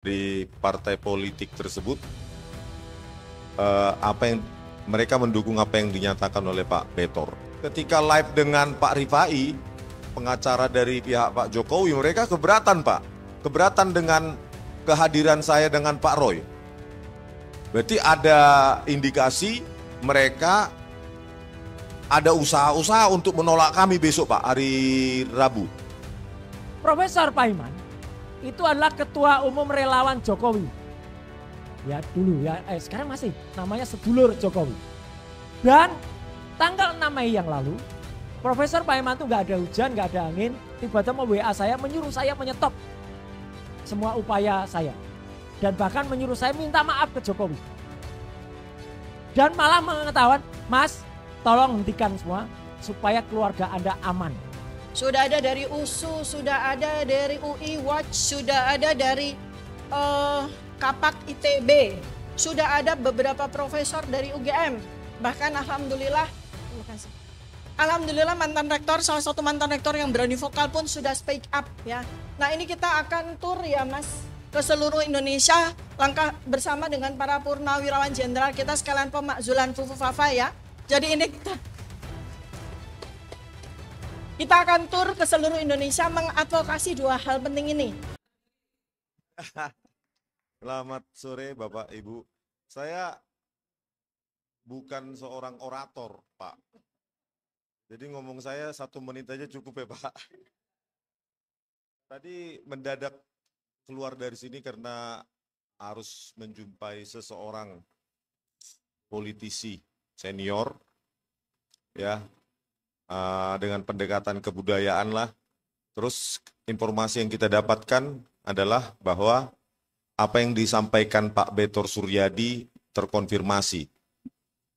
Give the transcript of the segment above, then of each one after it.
Di partai politik tersebut, apa yang mereka mendukung apa yang dinyatakan oleh Pak Betor. Ketika live dengan Pak Rifai, pengacara dari pihak Pak Jokowi, mereka keberatan Pak, keberatan dengan kehadiran saya dengan Pak Roy. Berarti ada indikasi mereka ada usaha-usaha untuk menolak kami besok Pak, hari Rabu. Profesor Paiman itu adalah Ketua Umum Relawan Jokowi. Ya dulu ya, sekarang masih namanya sedulur Jokowi. Dan tanggal 6 Mei yang lalu, Profesor Paiman itu nggak ada hujan, nggak ada angin, tiba-tiba WA saya, menyuruh saya menyetop semua upaya saya. Dan bahkan menyuruh saya minta maaf ke Jokowi. Dan malah mengetahuan, Mas tolong hentikan semua supaya keluarga Anda aman. Sudah ada dari USU, sudah ada dari UI Watch, sudah ada dari Kapak ITB, sudah ada beberapa profesor dari UGM. Bahkan alhamdulillah mantan rektor, salah satu mantan rektor yang berani vokal pun sudah speak up ya. Nah ini kita akan tur ya Mas ke seluruh Indonesia, langkah bersama dengan para purnawirawan jenderal kita sekalian pemakzulan Fufu Fafa ya. Jadi ini kita akan tur ke seluruh Indonesia mengadvokasi dua hal penting ini. Selamat sore Bapak Ibu. Saya bukan seorang orator Pak. Jadi ngomong saya 1 menit aja cukup ya Pak. Tadi mendadak keluar dari sini karena harus menjumpai seseorang politisi senior ya. Dengan pendekatan kebudayaan lah. Terus informasi yang kita dapatkan adalah bahwa apa yang disampaikan Pak Betor Suryadi terkonfirmasi.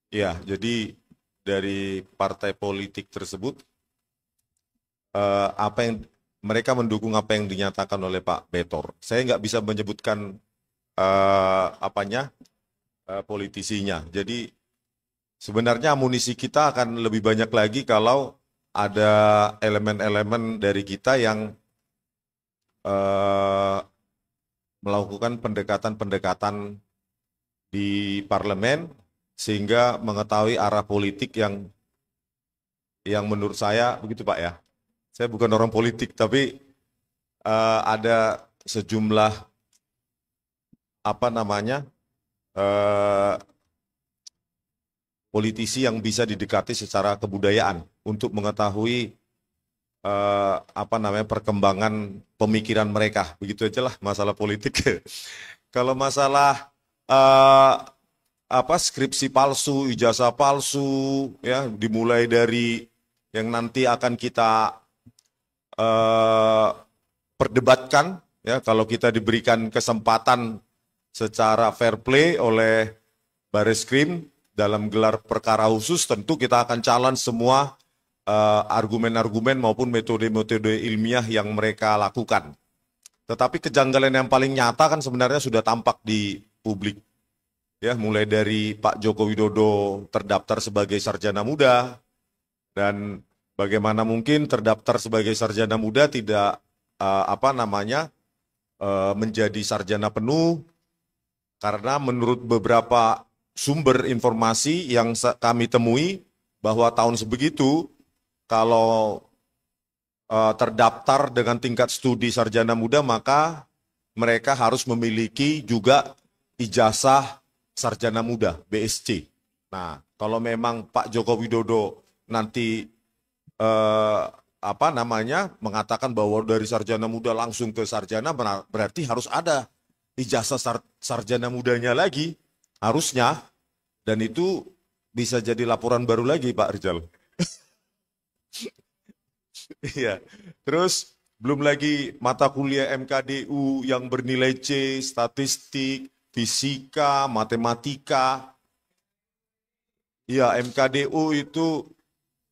Ya, jadi dari partai politik tersebut, apa yang mereka mendukung apa yang dinyatakan oleh Pak Betor. Saya nggak bisa menyebutkan politisinya. Jadi sebenarnya amunisi kita akan lebih banyak lagi kalau ada elemen-elemen dari kita yang melakukan pendekatan-pendekatan di parlemen sehingga mengetahui arah politik yang menurut saya begitu Pak ya. Saya bukan orang politik tapi ada sejumlah politisi yang bisa didekati secara kebudayaan untuk mengetahui perkembangan pemikiran mereka. Begitu aja lah masalah politik. Kalau masalah skripsi palsu, ijazah palsu, ya dimulai dari yang nanti akan kita perdebatkan, ya kalau kita diberikan kesempatan secara fair play oleh Bareskrim dalam gelar perkara khusus, tentu kita akan challenge semua argumen-argumen maupun metode-metode ilmiah yang mereka lakukan. Tetapi kejanggalan yang paling nyata kan sebenarnya sudah tampak di publik. Ya, mulai dari Pak Joko Widodo terdaftar sebagai sarjana muda, dan bagaimana mungkin terdaftar sebagai sarjana muda tidak menjadi sarjana penuh, karena menurut beberapa sumber informasi yang kami temui bahwa tahun sebegitu kalau terdaftar dengan tingkat studi sarjana muda maka mereka harus memiliki juga ijazah sarjana muda BSc. Nah, kalau memang Pak Joko Widodo nanti mengatakan bahwa dari sarjana muda langsung ke sarjana, berarti harus ada ijazah sarjana mudanya lagi. Harusnya, dan itu bisa jadi laporan baru lagi Pak Rizal. Iya, terus belum lagi mata kuliah MKDU yang bernilai C, statistik, fisika, matematika. Iya, MKDU itu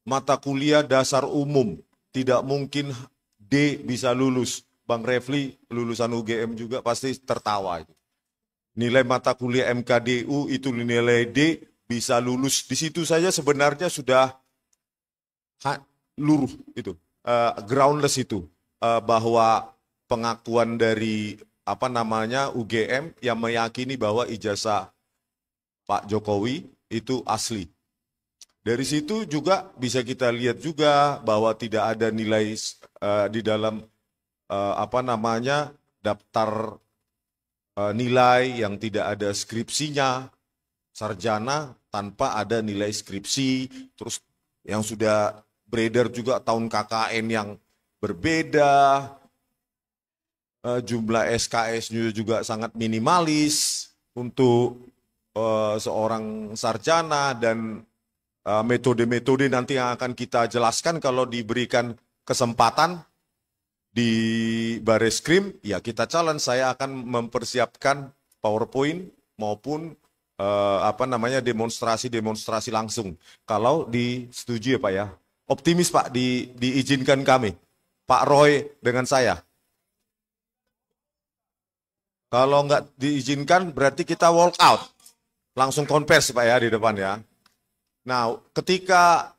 mata kuliah dasar umum, tidak mungkin D bisa lulus. Bang Refli lulusan UGM juga pasti tertawa itu. Nilai mata kuliah MKDU itu nilai D bisa lulus. Di situ saja sebenarnya sudah luruh itu, groundless itu, bahwa pengakuan dari UGM yang meyakini bahwa ijazah Pak Jokowi itu asli. Dari situ juga bisa kita lihat juga bahwa tidak ada nilai di dalam daftar nilai yang tidak ada skripsinya, sarjana tanpa ada nilai skripsi, terus yang sudah beredar juga tahun KKN yang berbeda, jumlah SKS-nya juga sangat minimalis untuk seorang sarjana, dan metode-metode nanti yang akan kita jelaskan kalau diberikan kesempatan di Bareskrim, ya kita challenge, saya akan mempersiapkan PowerPoint maupun demonstrasi langsung. Kalau disetujui ya Pak ya. Optimis Pak, diizinkan kami. Pak Roy dengan saya. Kalau nggak diizinkan berarti kita walk out. Langsung konversi Pak ya di depan ya. Nah, ketika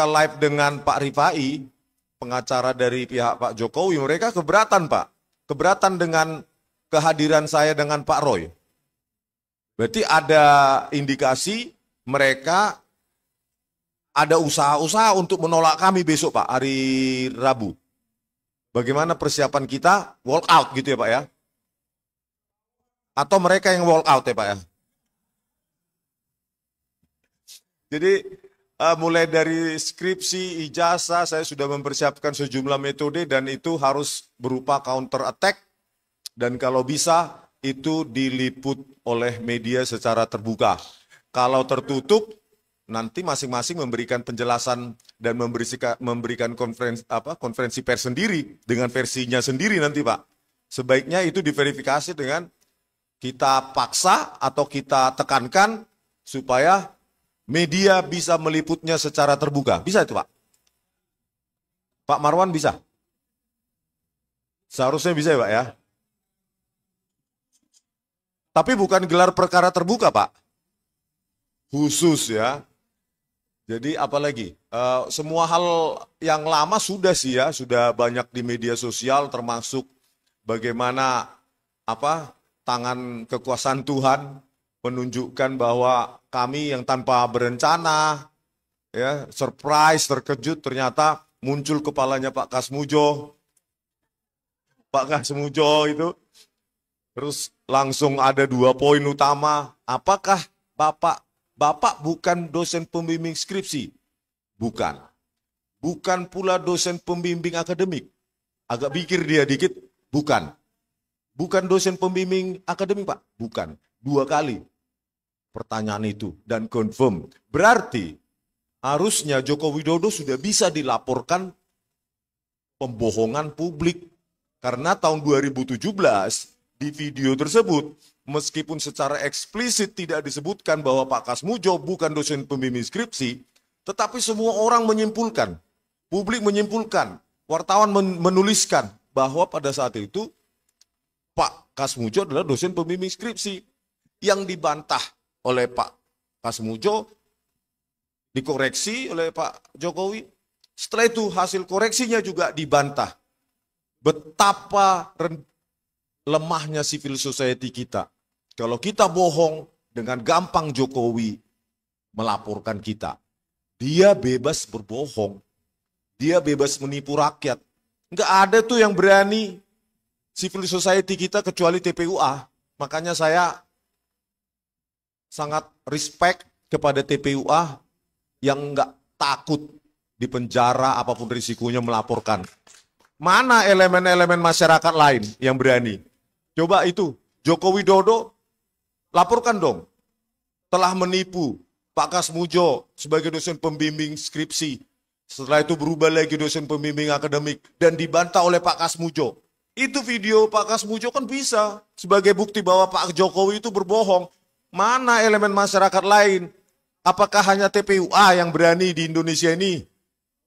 live dengan Pak Rifai, pengacara dari pihak Pak Jokowi, mereka keberatan Pak. Keberatan dengan kehadiran saya dengan Pak Roy. Berarti ada indikasi mereka ada usaha-usaha untuk menolak kami besok Pak, hari Rabu. Bagaimana persiapan kita? Walk out gitu ya Pak ya? Atau mereka yang walk out ya Pak ya? Jadi mulai dari skripsi, ijazah, saya sudah mempersiapkan sejumlah metode dan itu harus berupa counter attack, dan kalau bisa itu diliput oleh media secara terbuka. Kalau tertutup, nanti masing-masing memberikan penjelasan dan memberikan konferensi pers sendiri dengan versinya sendiri nanti Pak. Sebaiknya itu diverifikasi dengan kita paksa atau kita tekankan supaya media bisa meliputnya secara terbuka. Bisa itu Pak? Pak Marwan bisa? Seharusnya bisa ya Pak ya? Tapi bukan gelar perkara terbuka Pak. Khusus ya. Jadi apalagi? Semua hal yang lama sudah sih ya, sudah banyak di media sosial, termasuk bagaimana tangan kekuasaan Tuhan menunjukkan bahwa kami yang tanpa berencana, ya surprise, terkejut, ternyata muncul kepalanya Pak Kasmujo. Pak Kasmujo itu, terus langsung ada 2 poin utama. Apakah Bapak bukan dosen pembimbing skripsi? Bukan. Bukan pula dosen pembimbing akademik. Agak pikir dia dikit, bukan. Bukan dosen pembimbing akademik Pak? Bukan. 2 kali pertanyaan itu dan confirm. Berarti harusnya Joko Widodo sudah bisa dilaporkan pembohongan publik. Karena tahun 2017 di video tersebut, meskipun secara eksplisit tidak disebutkan bahwa Pak Kasmujo bukan dosen pembimbing skripsi, tetapi semua orang menyimpulkan, publik menyimpulkan, wartawan menuliskan bahwa pada saat itu Pak Kasmujo adalah dosen pembimbing skripsi. Yang dibantah oleh Pak Kasmujo, dikoreksi oleh Pak Jokowi. Setelah itu hasil koreksinya juga dibantah. Betapa lemahnya civil society kita. Kalau kita bohong, dengan gampang Jokowi melaporkan kita. Dia bebas berbohong. Dia bebas menipu rakyat. Enggak ada tuh yang berani civil society kita kecuali TPUA. Makanya saya sangat respect kepada TPUA yang enggak takut di penjara apapun risikonya melaporkan. Mana elemen-elemen masyarakat lain yang berani? Coba itu, Joko Widodo laporkan dong. Telah menipu Pak Kasmujo sebagai dosen pembimbing skripsi. Setelah itu berubah lagi dosen pembimbing akademik dan dibantah oleh Pak Kasmujo. Itu video Pak Kasmujo kan bisa sebagai bukti bahwa Pak Jokowi itu berbohong. Mana elemen masyarakat lain? Apakah hanya TPUA yang berani di Indonesia ini?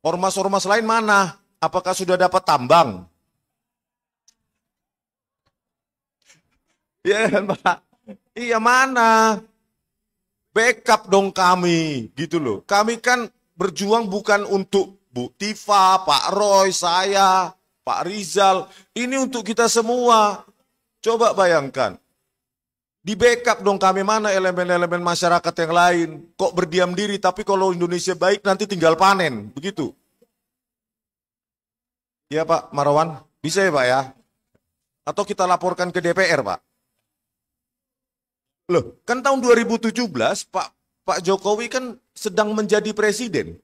Ormas-ormas lain mana? Apakah sudah dapat tambang? Ya kan Pak? Iya mana? Backup dong kami, gitu loh. Kami kan berjuang bukan untuk Bu Tifa, Pak Roy, saya, Pak Rizal, ini untuk kita semua. Coba bayangkan, di backup dong kami, mana elemen-elemen masyarakat yang lain. Kok berdiam diri, tapi kalau Indonesia baik nanti tinggal panen, begitu. Ya Pak Marwan, bisa ya Pak ya? Atau kita laporkan ke DPR Pak? Loh, kan tahun 2017 Pak Jokowi kan sedang menjadi presiden.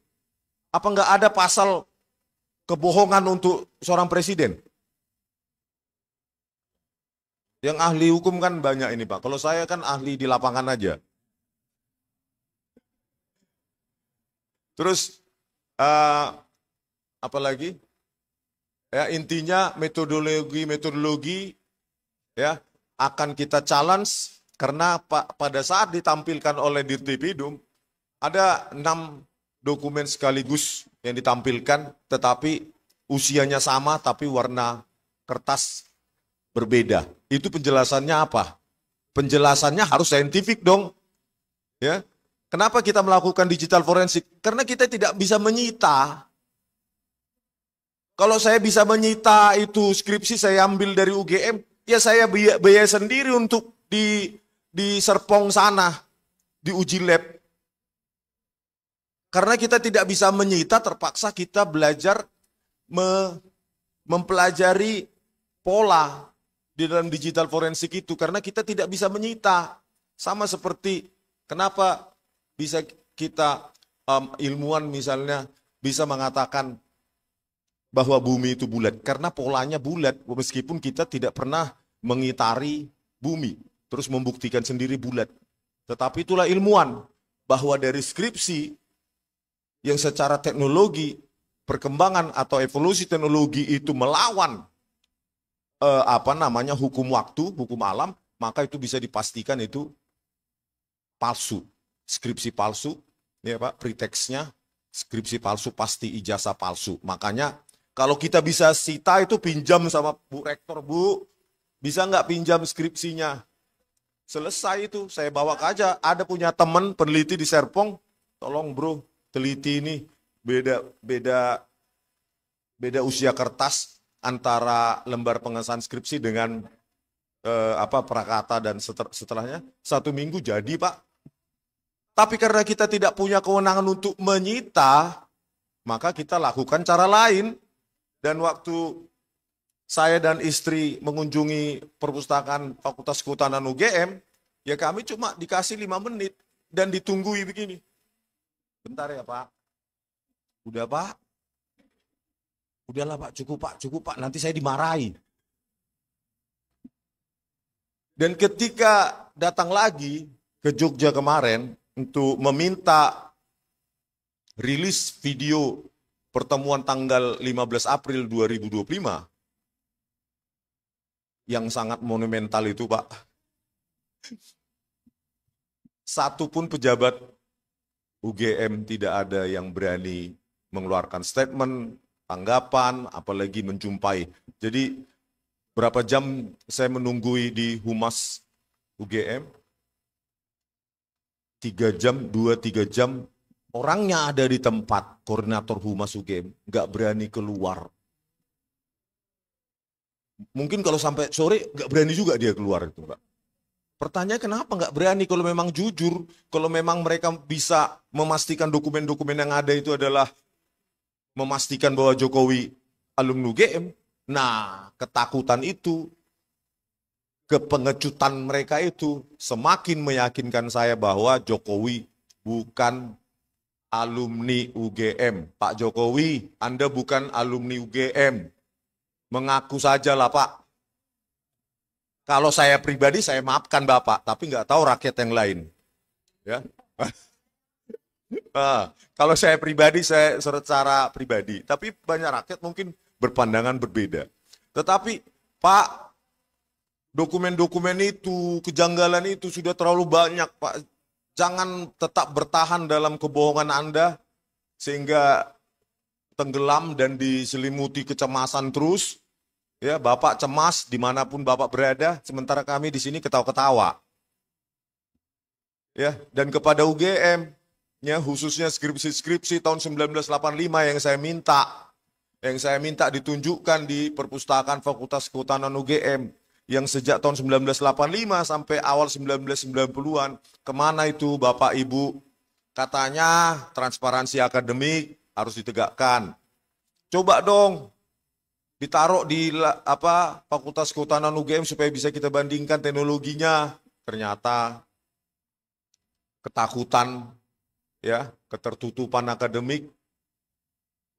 Apa nggak ada pasal kebohongan untuk seorang presiden? Yang ahli hukum kan banyak ini Pak. Kalau saya kan ahli di lapangan aja. Terus apa lagi? Ya, intinya metodologi ya akan kita challenge karena pada saat ditampilkan oleh Dirtipidum ada 6 dokumen sekaligus yang ditampilkan, tetapi usianya sama tapi warna kertas berbeda. Itu penjelasannya apa? Penjelasannya harus saintifik dong. Ya. Kenapa kita melakukan digital forensik? Karena kita tidak bisa menyita. Kalau saya bisa menyita itu skripsi saya ambil dari UGM, ya saya biaya sendiri untuk di Serpong sana, di uji lab. Karena kita tidak bisa menyita, terpaksa kita belajar mempelajari pola di dalam digital forensik itu. Karena kita tidak bisa menyita. Sama seperti kenapa bisa kita ilmuwan misalnya bisa mengatakan bahwa bumi itu bulat. Karena polanya bulat, meskipun kita tidak pernah mengitari bumi. Terus membuktikan sendiri bulat. Tetapi itulah ilmuwan, bahwa dari skripsi yang secara teknologi, perkembangan atau evolusi teknologi itu melawan hukum waktu, hukum alam, maka itu bisa dipastikan itu palsu. Skripsi palsu, ya Pak, preteksnya skripsi palsu pasti ijazah palsu. Makanya kalau kita bisa sita itu pinjam sama Bu Rektor, Bu, bisa nggak pinjam skripsinya? Selesai itu, saya bawa aja. Ada punya teman peneliti di Serpong, tolong bro, teliti ini beda usia kertas antara lembar pengesahan skripsi dengan prakata dan setelahnya. 1 minggu jadi Pak. Tapi karena kita tidak punya kewenangan untuk menyita, maka kita lakukan cara lain. Dan waktu saya dan istri mengunjungi perpustakaan Fakultas Kehutanan UGM, ya kami cuma dikasih 5 menit dan ditunggui begini. Bentar ya Pak. Udah Pak. Udahlah Pak, cukup Pak, nanti saya dimarahi. Dan ketika datang lagi ke Jogja kemarin untuk meminta rilis video pertemuan tanggal 15 April 2025, yang sangat monumental itu Pak, satu pun pejabat UGM tidak ada yang berani mengeluarkan statement, tanggapan, apalagi menjumpai. Jadi berapa jam saya menunggui di Humas UGM? 3 jam, 2-3 jam, orangnya ada di tempat, koordinator Humas UGM, nggak berani keluar. Mungkin kalau sampai sore nggak berani juga dia keluar itu Pak. Pertanyaan kenapa nggak berani kalau memang jujur, kalau memang mereka bisa memastikan dokumen-dokumen yang ada itu adalah memastikan bahwa Jokowi alumni UGM. Nah, ketakutan itu, kepengecutan mereka itu semakin meyakinkan saya bahwa Jokowi bukan alumni UGM. Pak Jokowi, Anda bukan alumni UGM. Mengaku saja lah Pak. Kalau saya pribadi saya maafkan Bapak, tapi nggak tahu rakyat yang lain. Ya. Kalau saya pribadi, saya secara pribadi. Tapi banyak rakyat mungkin berpandangan berbeda. Tetapi Pak, dokumen-dokumen itu, kejanggalan itu sudah terlalu banyak Pak. Jangan tetap bertahan dalam kebohongan Anda, sehingga tenggelam dan diselimuti kecemasan terus. Ya, Bapak cemas dimanapun Bapak berada, sementara kami di sini ketawa-ketawa. Ya, dan kepada UGM, ya, khususnya skripsi-skripsi tahun 1985 yang saya minta, yang saya minta ditunjukkan di perpustakaan Fakultas Kehutanan UGM yang sejak tahun 1985 sampai awal 1990-an, kemana itu Bapak Ibu? Katanya transparansi akademik harus ditegakkan. Coba dong ditaruh di Fakultas Kehutanan UGM supaya bisa kita bandingkan teknologinya. Ternyata ketakutan, ya, ketertutupan akademik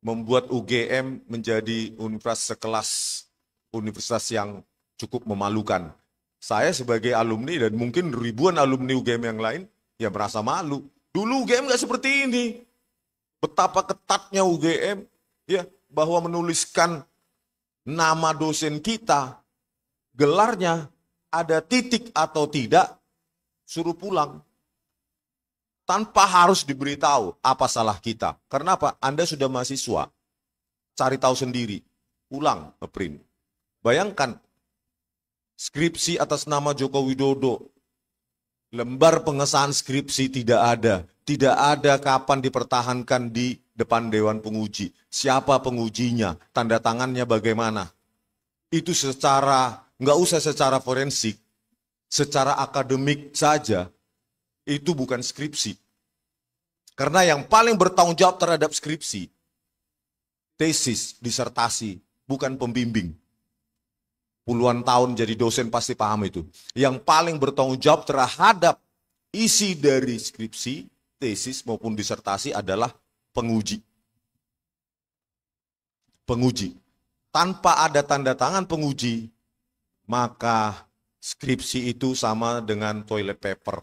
membuat UGM menjadi universitas sekelas universitas yang cukup memalukan. Saya sebagai alumni dan mungkin ribuan alumni UGM yang lain ya merasa malu. Dulu UGM nggak seperti ini. Betapa ketatnya UGM, ya, bahwa menuliskan nama dosen kita, gelarnya, ada titik atau tidak, suruh pulang. Tanpa harus diberitahu apa salah kita. Karena apa? Anda sudah mahasiswa, cari tahu sendiri, pulang ngeprint. Bayangkan, skripsi atas nama Joko Widodo, lembar pengesahan skripsi tidak ada. Tidak ada kapan dipertahankan di depan Dewan Penguji. Siapa pengujinya, tanda tangannya bagaimana. Itu secara, nggak usah secara forensik, secara akademik saja, itu bukan skripsi. Karena yang paling bertanggung jawab terhadap skripsi, tesis, disertasi, bukan pembimbing. Puluhan tahun jadi dosen pasti paham itu. Yang paling bertanggung jawab terhadap isi dari skripsi, tesis maupun disertasi adalah penguji. Penguji. Tanpa ada tanda tangan penguji, maka skripsi itu sama dengan toilet paper.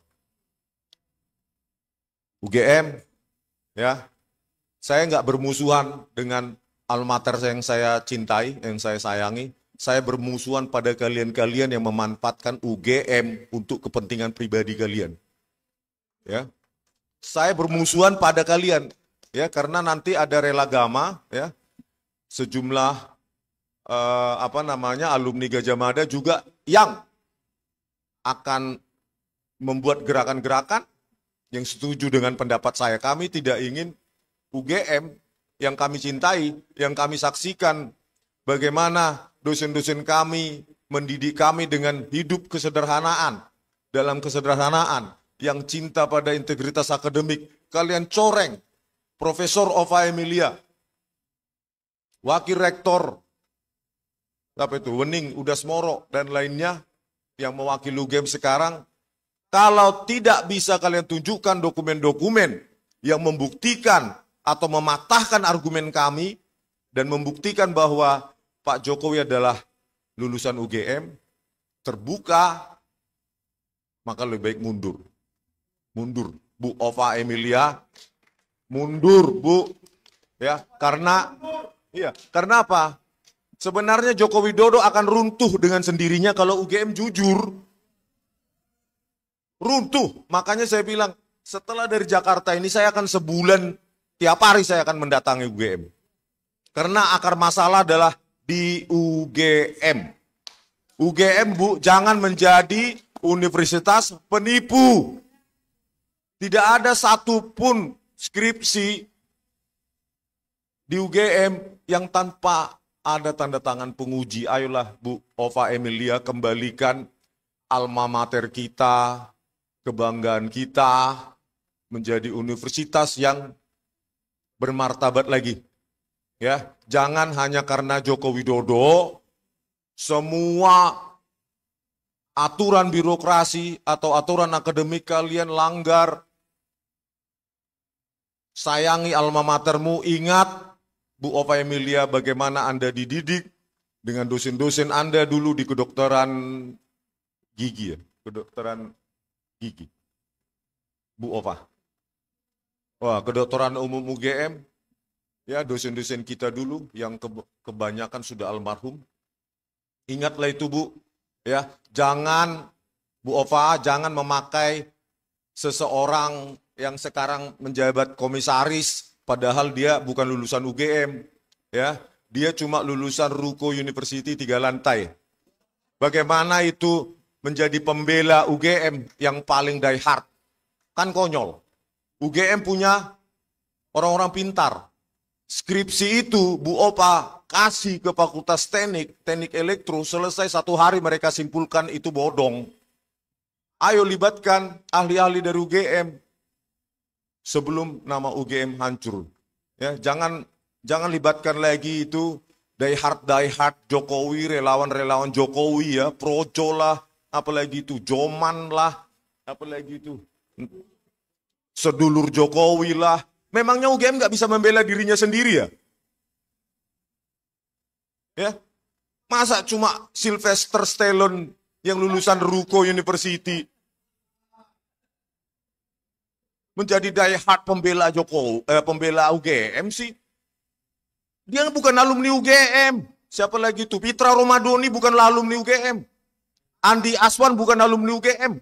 UGM, ya, saya nggak bermusuhan dengan alma mater yang saya cintai, yang saya sayangi. Saya bermusuhan pada kalian-kalian yang memanfaatkan UGM untuk kepentingan pribadi kalian. Ya, saya bermusuhan pada kalian, ya, karena nanti ada rela gama, ya, sejumlah alumni Gajah Mada juga yang akan membuat gerakan-gerakan yang setuju dengan pendapat saya. Kami tidak ingin UGM yang kami cintai, yang kami saksikan bagaimana dosen-dosen kami mendidik kami dengan hidup kesederhanaan, dalam kesederhanaan, yang cinta pada integritas akademik, kalian coreng. Profesor Ova Emilia, Wakil Rektor, Wening Udasmoro, dan lainnya yang mewakili UGM sekarang, kalau tidak bisa kalian tunjukkan dokumen-dokumen yang membuktikan atau mematahkan argumen kami, dan membuktikan bahwa Pak Jokowi adalah lulusan UGM, terbuka, maka lebih baik mundur. Mundur, Bu Ova Emilia, mundur, Bu. Ya, karena apa? Sebenarnya Joko Widodo akan runtuh dengan sendirinya kalau UGM jujur. Runtuh. Makanya saya bilang, setelah dari Jakarta ini saya akan sebulan, tiap hari saya akan mendatangi UGM. Karena akar masalah adalah di UGM. UGM, Bu, jangan menjadi universitas penipu. Tidak ada satupun skripsi di UGM yang tanpa ada tanda tangan penguji. Ayolah Bu Ova Emilia, kembalikan alma mater kita, kebanggaan kita, menjadi universitas yang bermartabat lagi. Ya, jangan hanya karena Joko Widodo, semua aturan birokrasi atau aturan akademik kalian langgar. Sayangi alma matermu, ingat Bu Ova Emilia bagaimana Anda dididik dengan dosen-dosen Anda dulu di kedokteran gigi, ya, kedokteran gigi. Bu Ova. Wah, kedokteran umum UGM, ya, dosen-dosen kita dulu yang kebanyakan sudah almarhum. Ingatlah itu, Bu. Ya, jangan Bu Ova, jangan memakai seseorang yang sekarang menjabat komisaris padahal dia bukan lulusan UGM, ya. Dia cuma lulusan Ruko University 3 lantai. Bagaimana itu menjadi pembela UGM yang paling die hard? Kan konyol. UGM punya orang-orang pintar. skripsi itu Bu Opa kasih ke Fakultas Teknik Elektro, selesai 1 hari mereka simpulkan itu bodong. Ayo libatkan ahli-ahli dari UGM sebelum nama UGM hancur. Ya, jangan libatkan lagi itu die hard Jokowi, relawan Jokowi ya, Projo lah, apalagi itu Joman lah, apalagi itu sedulur Jokowi lah. Memangnya UGM nggak bisa membela dirinya sendiri ya? Ya, masa cuma Sylvester Stallone yang lulusan Ruko University menjadi die hard pembela pembela UGM sih? Dia bukan alumni UGM. Siapa lagi itu? Pitra Romadoni bukan alumni UGM. Andi Aswan bukan alumni UGM.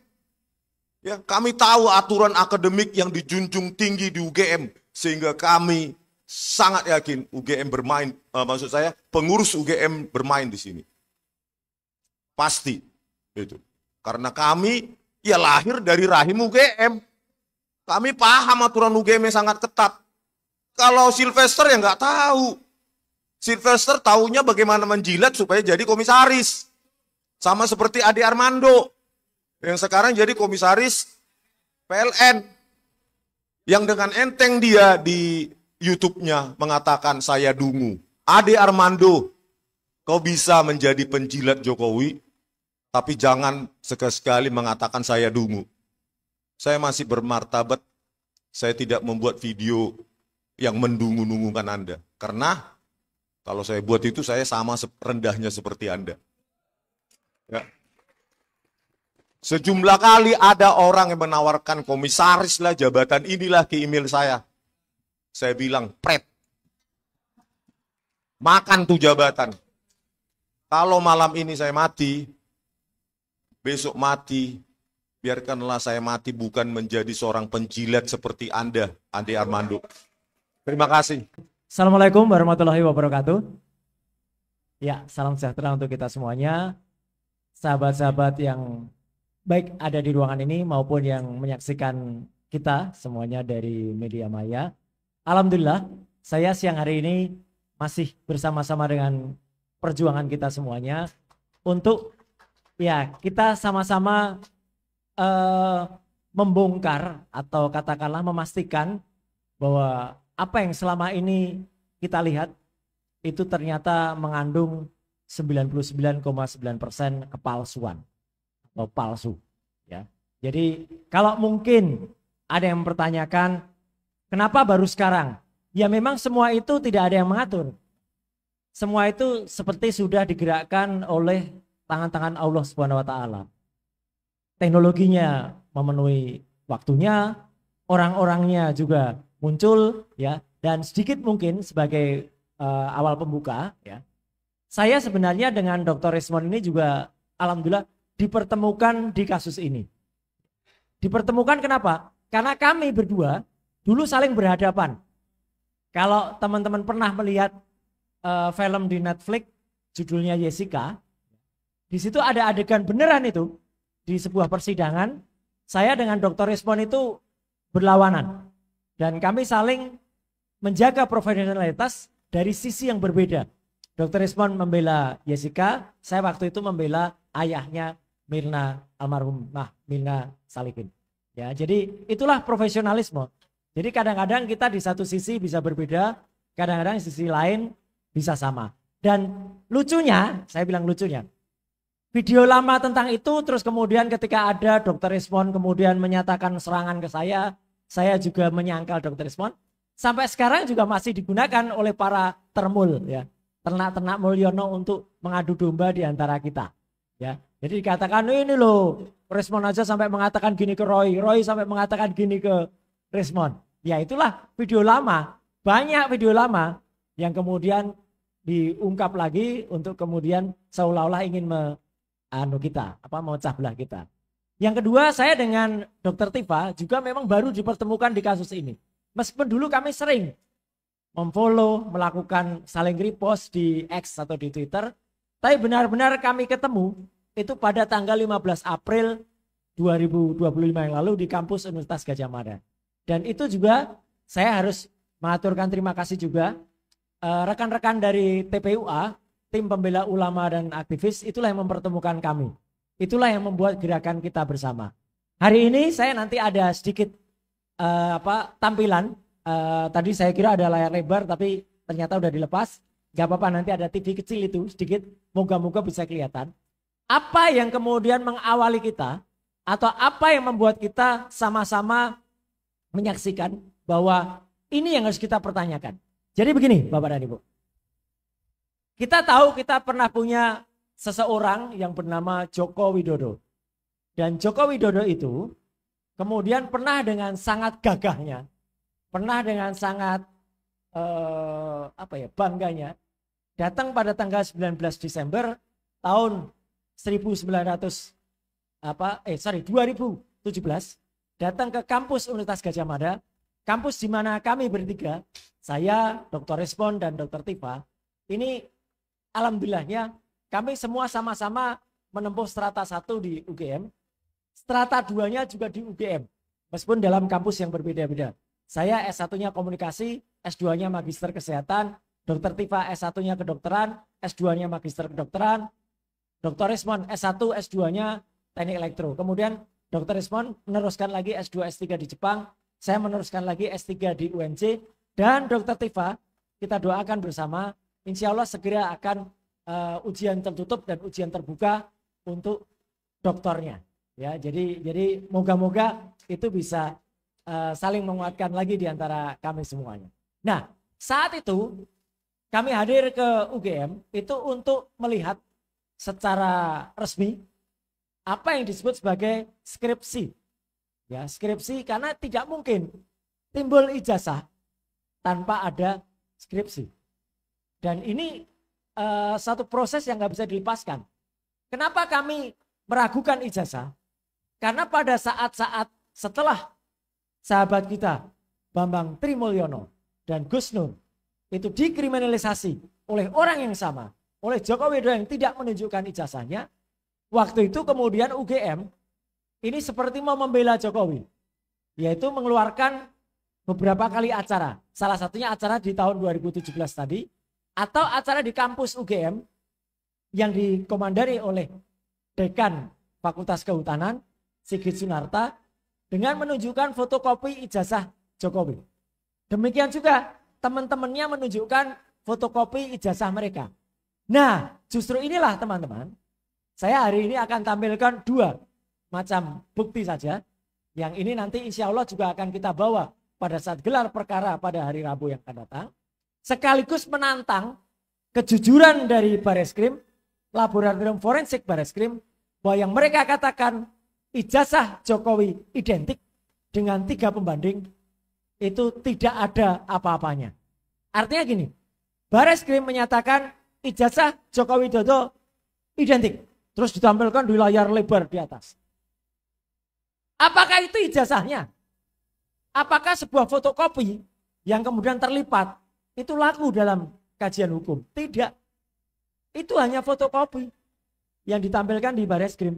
Ya, kami tahu aturan akademik yang dijunjung tinggi di UGM, sehingga kami sangat yakin UGM bermain, maksud saya pengurus UGM bermain di sini. Pasti itu. Karena kami ya lahir dari rahim UGM. Kami paham aturan UGM yang sangat ketat. Kalau Sylvester ya nggak tahu. Sylvester tahunya bagaimana menjilat supaya jadi komisaris. Sama seperti Ade Armando yang sekarang jadi komisaris PLN. Yang dengan enteng dia di YouTube-nya mengatakan saya dungu. Ade Armando, kau bisa menjadi penjilat Jokowi, tapi jangan sekali-sekali mengatakan saya dungu. Saya masih bermartabat, saya tidak membuat video yang mendungu-dungukan Anda. Karena kalau saya buat itu, saya sama rendahnya seperti Anda. Ya. Sejumlah kali ada orang yang menawarkan komisaris lah, jabatan inilah ke email saya. Saya bilang, pret. Makan tuh jabatan. Kalau malam ini saya mati, besok mati, biarkanlah saya mati bukan menjadi seorang penjilat seperti Anda, Ade Armando. Terima kasih. Assalamualaikum warahmatullahi wabarakatuh. Ya, salam sejahtera untuk kita semuanya. Sahabat-sahabat yang baik ada di ruangan ini maupun yang menyaksikan kita semuanya dari media maya. Alhamdulillah, saya siang hari ini masih bersama-sama dengan perjuangan kita semuanya untuk ya kita sama-sama membongkar atau katakanlah memastikan bahwa apa yang selama ini kita lihat itu ternyata mengandung 99,9% kepalsuan atau palsu ya. Jadi kalau mungkin ada yang mempertanyakan kenapa baru sekarang? Ya memang semua itu tidak ada yang mengatur. Semua itu seperti sudah digerakkan oleh tangan-tangan Allah Subhanahu wa taala. Teknologinya memenuhi waktunya, orang-orangnya juga muncul ya, dan sedikit mungkin sebagai awal pembuka ya. Saya sebenarnya dengan Dr. Rismond ini juga alhamdulillah dipertemukan di kasus ini. Dipertemukan kenapa? Karena kami berdua dulu saling berhadapan. Kalau teman-teman pernah melihat film di Netflix judulnya Jessica, di situ ada adegan beneran itu. Di sebuah persidangan, saya dengan Dr. Rismond itu berlawanan. Dan kami saling menjaga profesionalitas dari sisi yang berbeda. Dr. Rismond membela Jessica, saya waktu itu membela ayahnya Mirna almarhumah Mirna Salikin. Ya, jadi itulah profesionalisme. Jadi kadang-kadang kita di satu sisi bisa berbeda, kadang-kadang di sisi lain bisa sama. Dan lucunya, saya bilang lucunya, video lama tentang itu, terus kemudian ketika ada Dr. Rismond kemudian menyatakan serangan ke saya juga menyangkal Dr. Rismond. Sampai sekarang juga masih digunakan oleh para termul, ya, ternak-ternak Mulyono untuk mengadu domba di antara kita. Ya, jadi dikatakan ini loh, Rismond aja sampai mengatakan gini ke Roy sampai mengatakan gini ke Rismond. Ya itulah video lama, banyak video lama yang kemudian diungkap lagi untuk kemudian seolah-olah ingin memecah belah kita. Yang kedua, saya dengan Dr. Tifa juga memang baru dipertemukan di kasus ini. Meskipun dulu kami sering memfollow, melakukan saling repost di X atau di Twitter, tapi benar-benar kami ketemu itu pada tanggal 15 April 2025 yang lalu di kampus Universitas Gadjah Mada. Dan itu juga saya harus mengaturkan terima kasih juga rekan-rekan dari TPUA, tim pembela ulama dan aktivis, itulah yang mempertemukan kami. Itulah yang membuat gerakan kita bersama. Hari ini saya nanti ada sedikit tampilan. Tadi saya kira ada layar lebar tapi ternyata udah dilepas. Gak apa-apa, nanti ada TV kecil itu sedikit. Moga-moga bisa kelihatan. Apa yang kemudian mengawali kita atau apa yang membuat kita sama-sama menyaksikan bahwa ini yang harus kita pertanyakan. Jadi begini Bapak dan Ibu. Kita tahu kita pernah punya seseorang yang bernama Joko Widodo. Dan Joko Widodo itu kemudian pernah dengan sangat gagahnya, pernah dengan sangat bangganya datang pada tanggal 19 Desember tahun 2017 datang ke kampus Universitas Gadjah Mada, kampus di mana kami bertiga, saya, Dr. Respon dan Dr. Tifa, ini alhamdulillahnya kami semua sama-sama menempuh strata 1 di UGM, strata 2-nya juga di UGM, meskipun dalam kampus yang berbeda-beda. Saya S1-nya komunikasi, S2-nya magister kesehatan, Dr. Tifa S1-nya kedokteran, S2-nya magister kedokteran, Dr. Respon S1, S2-nya teknik elektro. Kemudian Dr. Respon meneruskan lagi S2, S3 di Jepang, saya meneruskan lagi S3 di UNJ, dan Dr. Tifa kita doakan bersama, insya Allah segera akan ujian tertutup dan ujian terbuka untuk doktornya. Ya, jadi moga-moga itu bisa saling menguatkan lagi di antara kami semuanya. Nah, saat itu kami hadir ke UGM itu untuk melihat secara resmi apa yang disebut sebagai skripsi. Ya, skripsi karena tidak mungkin timbul ijazah tanpa ada skripsi. Dan ini satu proses yang nggak bisa dilepaskan. Kenapa kami meragukan ijazah? Karena pada saat-saat setelah sahabat kita Bambang Trimulyono dan Gus Nur itu dikriminalisasi oleh orang yang sama, oleh Joko Widodo yang tidak menunjukkan ijazahnya, waktu itu kemudian UGM ini seperti mau membela Jokowi, yaitu mengeluarkan beberapa kali acara, salah satunya acara di tahun 2017 tadi, atau acara di kampus UGM yang dikomandari oleh Dekan Fakultas Kehutanan Sigit Sunarta dengan menunjukkan fotokopi ijazah Jokowi. Demikian juga teman-temannya menunjukkan fotokopi ijazah mereka. Nah, justru inilah teman-teman, saya hari ini akan tampilkan dua macam bukti saja, yang ini nanti insya Allah juga akan kita bawa pada saat gelar perkara pada hari Rabu yang akan datang, sekaligus menantang kejujuran dari Bareskrim, Laboratorium Forensik Bareskrim, bahwa yang mereka katakan ijazah Jokowi identik dengan 3 pembanding itu tidak ada apa-apanya. Artinya gini, Bareskrim menyatakan ijazah Joko Widodo identik, terus ditampilkan di layar lebar di atas. Apakah itu ijazahnya? Apakah sebuah fotokopi yang kemudian terlipat itu laku dalam kajian hukum? Tidak. Itu hanya fotokopi yang ditampilkan di Bareskrim.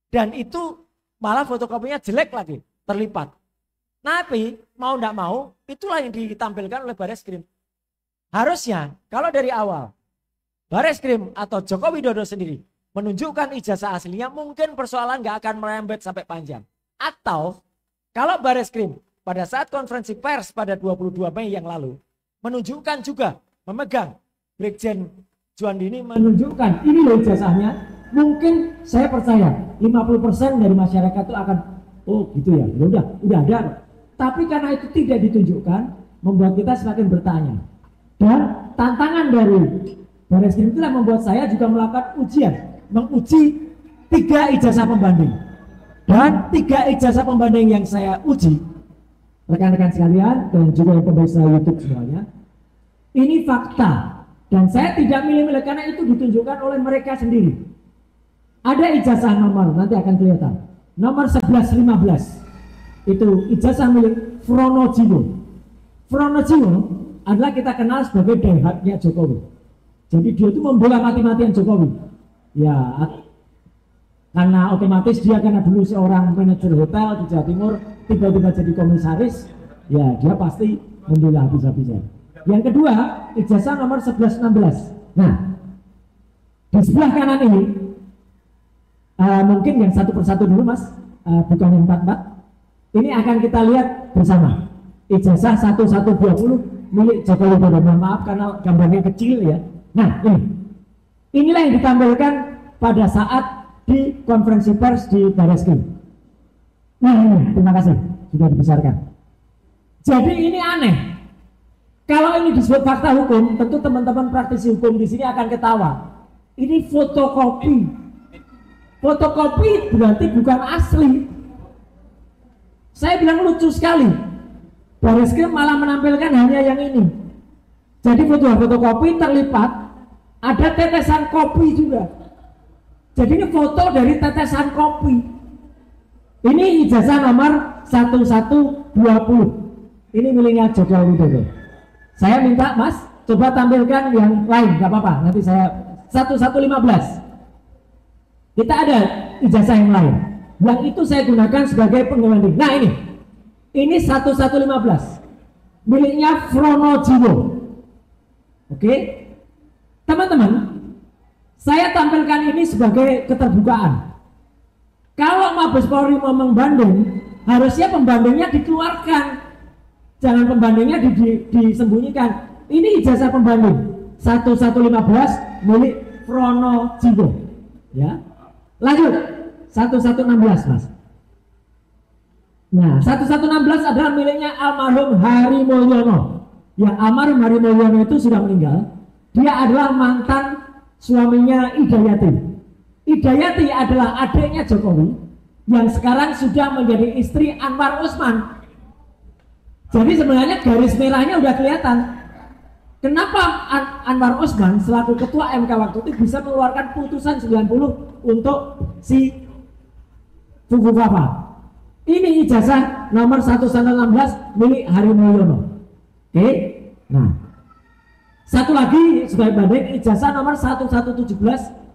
Dan itu malah fotokopinya jelek lagi, terlipat. Tapi mau tidak mau, itulah yang ditampilkan oleh Bareskrim. Harusnya kalau dari awal Bareskrim atau Joko Widodo sendiri menunjukkan ijazah aslinya, mungkin persoalan nggak akan merembet sampai panjang. Atau kalau Bareskrim pada saat konferensi pers pada 22 Mei yang lalu menunjukkan juga, memegang Brigjen Juandini menunjukkan ini loh ijazahnya, mungkin saya percaya 50% dari masyarakat itu akan oh gitu ya, udah ada. Tapi karena itu tidak ditunjukkan, membuat kita semakin bertanya. Dan tantangan dari Bareskrim itulah membuat saya juga melakukan ujian, menguji 3 ijazah pembanding. Dan 3 ijazah pembanding yang saya uji, rekan-rekan sekalian dan juga yang pemirsa YouTube semuanya, ini fakta. Dan saya tidak milih-milih karena itu ditunjukkan oleh mereka sendiri. Ada ijazah nomor, nanti akan kelihatan. Nomor 1115. Itu ijazah milik Fronojiwo. Fronojiwo adalah kita kenal sebagai daihatnya Jokowi. Jadi dia itu membela mati-matian Jokowi. Ya, karena otomatis dia karena dulu seorang manajer hotel di Jawa Timur, tiba-tiba jadi komisaris, ya dia pasti membela habis-habisan. Yang kedua, ijazah nomor 1116. Nah, di sebelah kanan ini, mungkin yang satu persatu dulu Mas, bukan yang 44. Ini akan kita lihat bersama. Ijazah 1120 milik Joko Widodo. Maaf karena gambarnya kecil ya. Nah, inilah yang ditampilkan pada saat di konferensi pers di Bareskrim. Nah ini, terima kasih sudah dibesarkan. Jadi ini aneh. Kalau ini disebut fakta hukum, tentu teman-teman praktisi hukum di sini akan ketawa. Ini fotokopi. Fotokopi berarti bukan asli. Saya bilang lucu sekali. Bareskrim malah menampilkan hanya yang ini. Jadi fotokopi terlipat, ada tetesan kopi juga. Jadi ini foto dari tetesan kopi. Ini ijazah nomor 1120. Ini miliknya Joko Widodo. Saya minta Mas, coba tampilkan yang lain, gak apa-apa. Nanti saya 1115. Kita ada ijazah yang lain. Yang itu saya gunakan sebagai pengebanding. Nah ini 1115. Miliknya Frono Jiwo. Oke, teman-teman. Saya tampilkan ini sebagai keterbukaan. Kalau Mabes Polri mau membanding, harusnya pembandingnya dikeluarkan. Jangan pembandingnya disembunyikan. Ini ijazah pembanding 1115 milik Frono Jiwo. Ya. Lanjut 1116 Mas. Nah 1116 adalah miliknya almarhum Hari Mulyono. Yang almarhum Hari Mulyono itu sudah meninggal. Dia adalah mantan suaminya Idayati. Idayati adalah adiknya Jokowi yang sekarang sudah menjadi istri Anwar Usman. Jadi sebenarnya garis merahnya udah kelihatan. Kenapa Anwar Usman selaku ketua MK waktu itu bisa mengeluarkan putusan 90 untuk si Fufu Papa. Ini ijazah nomor 1116 milik Hari Mulyono. Oke. Nah, satu lagi sebagai banding ijazah nomor 1117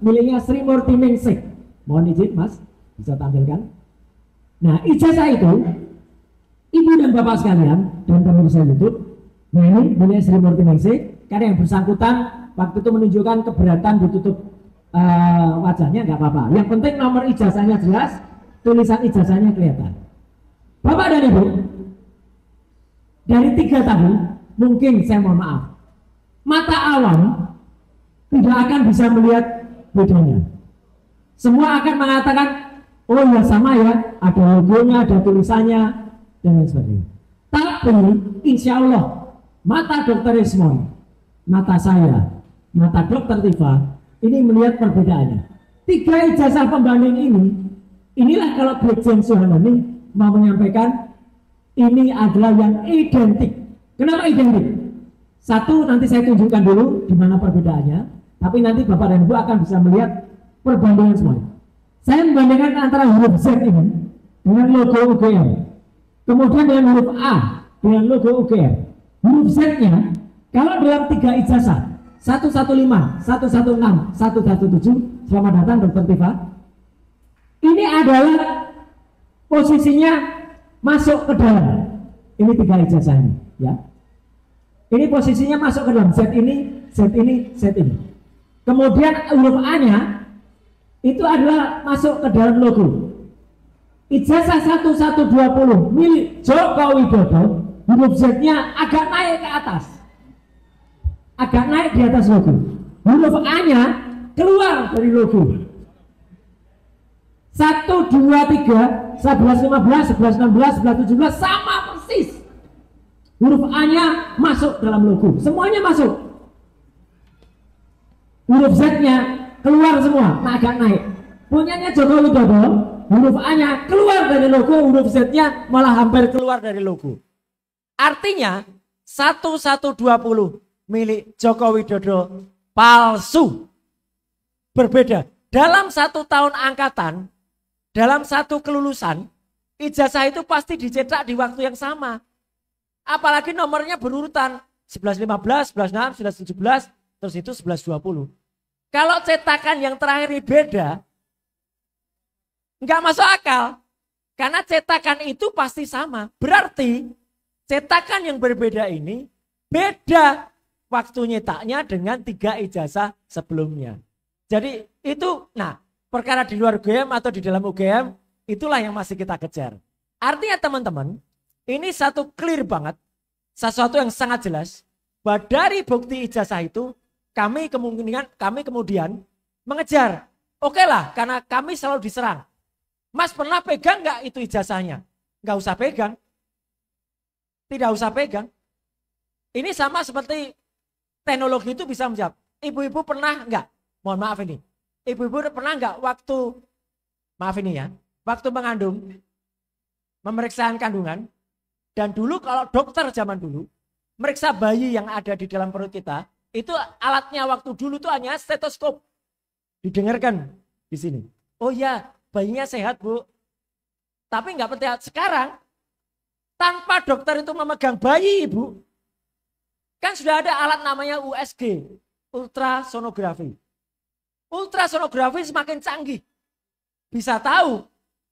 miliknya Sri Murti Ningsih. Mohon izin Mas, bisa tampilkan. Nah, ijazah itu Ibu dan Bapak sekalian dan pemirsa YouTube, nah ini milik Sri Murti Ningsih karena yang bersangkutan waktu itu menunjukkan keberatan ditutup wajahnya, nggak apa-apa. Yang penting nomor ijazahnya jelas, tulisan ijazahnya kelihatan. Bapak dan Ibu, dari 3 tadi mungkin saya mohon maaf, mata awam tidak akan bisa melihat bedanya. Semua akan mengatakan, oh ya sama ya, ada logonya, ada tulisannya, dan lain sebagainya. Tapi insya Allah, mata Dr. Ismon, mata saya, mata Dr. Tifa, ini melihat perbedaannya. 3 ijazah pembanding ini, inilah kalau Brigjen Soehardi mau menyampaikan, ini adalah yang identik. Kenapa identik? Satu, nanti saya tunjukkan dulu di mana perbedaannya, tapi nanti Bapak dan Ibu akan bisa melihat perbandingan semuanya. Saya membandingkan antara huruf Z ini dengan logo UGM, kemudian dengan huruf A dengan logo UGM. Huruf Z-nya, kalau dalam 3 ijazah, 115, 116, 117, selamat datang Dr. Tifa, ini adalah posisinya masuk ke dalam. Ini 3 ijazah ini, ya. Ini posisinya masuk ke dalam, Z ini, Z ini, Z ini. Kemudian huruf A-nya itu adalah masuk ke dalam logo. Ijazah 1120 milik Joko Widodo, huruf Z-nya agak naik ke atas. Agak naik di atas logo. Huruf A-nya keluar dari logo. 1, 2, 3, 11, 15, 11, 16, 11, 17 sama persis. Huruf A-nya masuk dalam logo, semuanya masuk. Huruf Z-nya keluar semua, agak naik. Punyanya Joko Widodo, huruf A-nya keluar dari logo, huruf Z-nya malah hampir keluar dari logo. Artinya 1120 milik Joko Widodo palsu. Berbeda. Dalam 1 tahun angkatan, dalam 1 kelulusan, ijazah itu pasti dicetak di waktu yang sama. Apalagi nomornya berurutan 1115, 1116, 1117, terus itu 1120. Kalau cetakan yang terakhir ini beda, nggak masuk akal. Karena cetakan itu pasti sama. Berarti cetakan yang berbeda ini Beda waktu nyetaknya dengan 3 ijazah sebelumnya. Jadi itu, nah perkara di luar UGM atau di dalam UGM, itulah yang masih kita kejar. Artinya teman-teman, ini satu clear banget, sesuatu yang sangat jelas, bahwa dari bukti ijazah itu, kami kemudian mengejar. Oke lah, karena kami selalu diserang. Mas pernah pegang nggak itu ijazahnya? Nggak usah pegang. Tidak usah pegang. Ini sama seperti teknologi itu bisa menjawab. Ibu-ibu pernah nggak? Mohon maaf ini. Ibu-ibu pernah nggak waktu, maaf ini ya, waktu mengandung, pemeriksaan kandungan, dan dulu kalau dokter zaman dulu, meriksa bayi yang ada di dalam perut kita, itu alatnya waktu dulu tuh hanya stetoskop. Didengarkan di sini. Oh ya, bayinya sehat bu. Tapi nggak penting. Sekarang, tanpa dokter itu memegang bayi ibu, kan sudah ada alat namanya USG, ultrasonografi. Ultrasonografi semakin canggih. Bisa tahu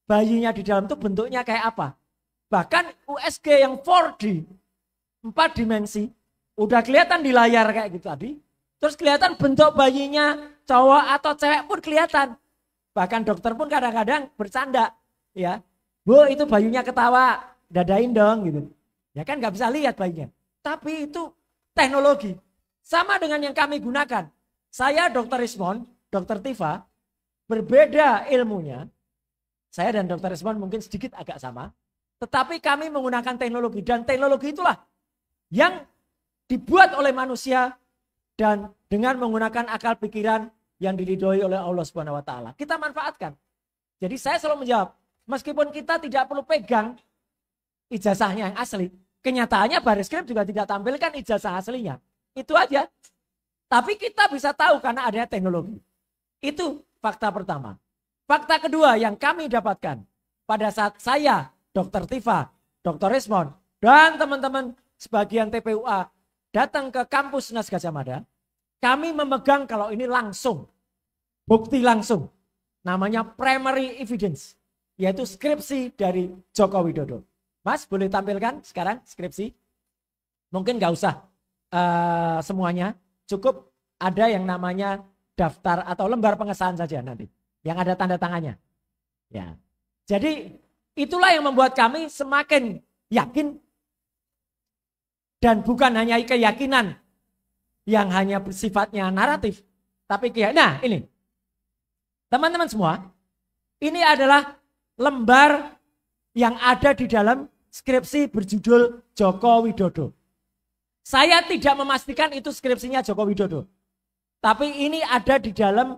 bayinya di dalam itu bentuknya kayak apa. Bahkan USG yang 4D, 4 dimensi, udah kelihatan di layar kayak gitu tadi. Terus kelihatan bentuk bayinya cowok atau cewek pun kelihatan. Bahkan dokter pun kadang-kadang bercanda. Ya, bu itu bayinya ketawa, dadain dong gitu. Ya kan nggak bisa lihat bayinya. Tapi itu teknologi. Sama dengan yang kami gunakan. Saya Dr. Rismond, Dr. Tifa, berbeda ilmunya. Saya dan Dr. Rismond mungkin sedikit agak sama. Tetapi kami menggunakan teknologi. Dan teknologi itulah yang dibuat oleh manusia dan dengan menggunakan akal pikiran yang diridhoi oleh Allah Subhanahu wa taala. Kita manfaatkan. Jadi saya selalu menjawab, meskipun kita tidak perlu pegang ijazahnya yang asli, kenyataannya Baris Krim juga tidak tampilkan ijazah aslinya. Itu aja. Tapi kita bisa tahu karena adanya teknologi. Itu fakta pertama. Fakta kedua yang kami dapatkan pada saat saya, Dr. Tifa, Dr. Rismond, dan teman-teman sebagian TPUA datang ke kampus UNAS Gadjah Mada, kami memegang kalau ini langsung, bukti langsung, namanya primary evidence, yaitu skripsi dari Joko Widodo. Mas boleh tampilkan sekarang skripsi? Mungkin nggak usah semuanya, cukup ada yang namanya daftar atau lembar pengesahan saja nanti, yang ada tanda tangannya. Ya, jadi itulah yang membuat kami semakin yakin. Dan bukan hanya keyakinan yang hanya bersifatnya naratif. Tapi nah ini. Teman-teman semua. Ini adalah lembar yang ada di dalam skripsi berjudul Joko Widodo. Saya tidak memastikan itu skripsinya Joko Widodo. Tapi ini ada di dalam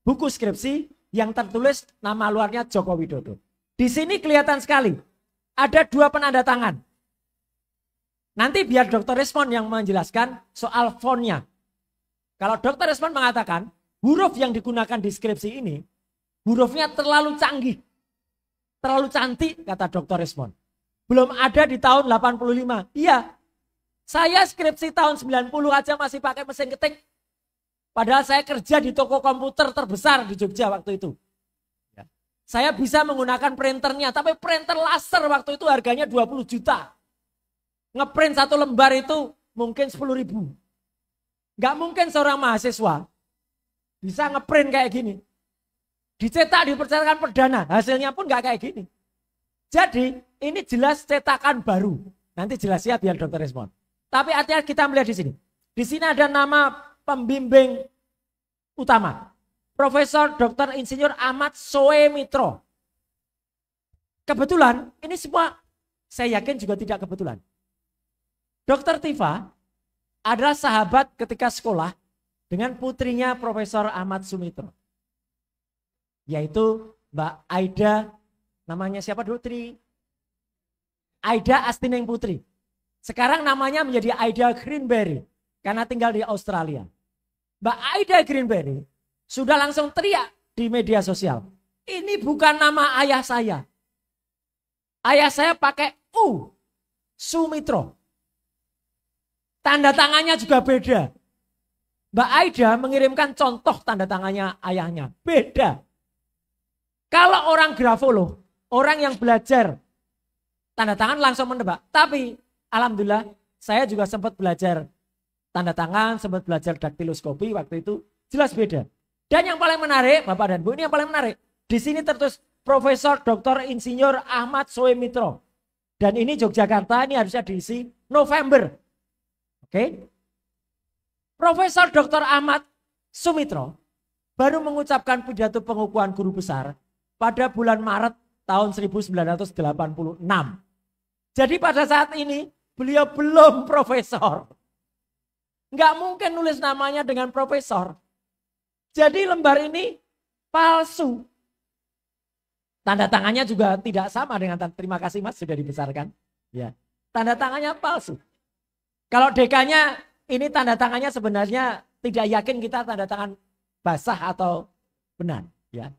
buku skripsi yang tertulis nama luarnya Joko Widodo. Di sini kelihatan sekali. Ada 2 penanda tangan. Nanti biar Dr. Rismond yang menjelaskan soal fontnya. Kalau Dr. Rismond mengatakan huruf yang digunakan di skripsi ini, hurufnya terlalu canggih. Terlalu cantik kata Dr. Rismond. Belum ada di tahun 85. Iya, saya skripsi tahun 90 aja masih pakai mesin ketik. Padahal saya kerja di toko komputer terbesar di Jogja waktu itu. Saya bisa menggunakan printernya, tapi printer laser waktu itu harganya 20 juta. Ngeprint 1 lembar itu mungkin 10.000. Gak mungkin seorang mahasiswa bisa ngeprint kayak gini. Dicetak di percetakan perdana, hasilnya pun gak kayak gini. Jadi ini jelas cetakan baru. Nanti jelas ya biar Dr. Rismond. Tapi artinya kita melihat di sini. Di sini ada nama pembimbing utama. Profesor Dr. Insinyur Ahmad Soemitro. Kebetulan ini semua saya yakin juga tidak kebetulan. Dr. Tifa adalah sahabat ketika sekolah dengan putrinya Profesor Ahmad Sumitro. Yaitu Mbak Aida, namanya siapa dulu? Aida Astineng Putri. Sekarang namanya menjadi Aida Greenberry karena tinggal di Australia. Mbak Aida Greenberry sudah langsung teriak di media sosial. Ini bukan nama ayah saya. Ayah saya pakai U, Sumitro. Tanda tangannya juga beda. Mbak Aida mengirimkan contoh tanda tangannya ayahnya. Beda. Kalau orang grafolog, orang yang belajar tanda tangan langsung menebak. Tapi alhamdulillah Saya juga sempat belajar tanda tangan, sempat belajar daktiloskopi waktu itu, jelas beda. Dan yang paling menarik, Bapak dan Bu, ini yang paling menarik. Di sini tertulis Profesor Dr. Insinyur Ahmad Sumitro. Dan ini Yogyakarta, ini harusnya diisi November. Oke. Profesor Dr. Ahmad Sumitro baru mengucapkan pidato pengukuhan guru besar pada bulan Maret tahun 1986. Jadi pada saat ini beliau belum profesor. Nggak mungkin nulis namanya dengan profesor. Jadi lembar ini palsu. Tanda tangannya juga tidak sama dengan terima kasih Mas sudah dibesarkan. Ya, tanda tangannya palsu. Kalau DK-nya ini tanda tangannya sebenarnya tidak yakin kita tanda tangan basah atau benar. Ya,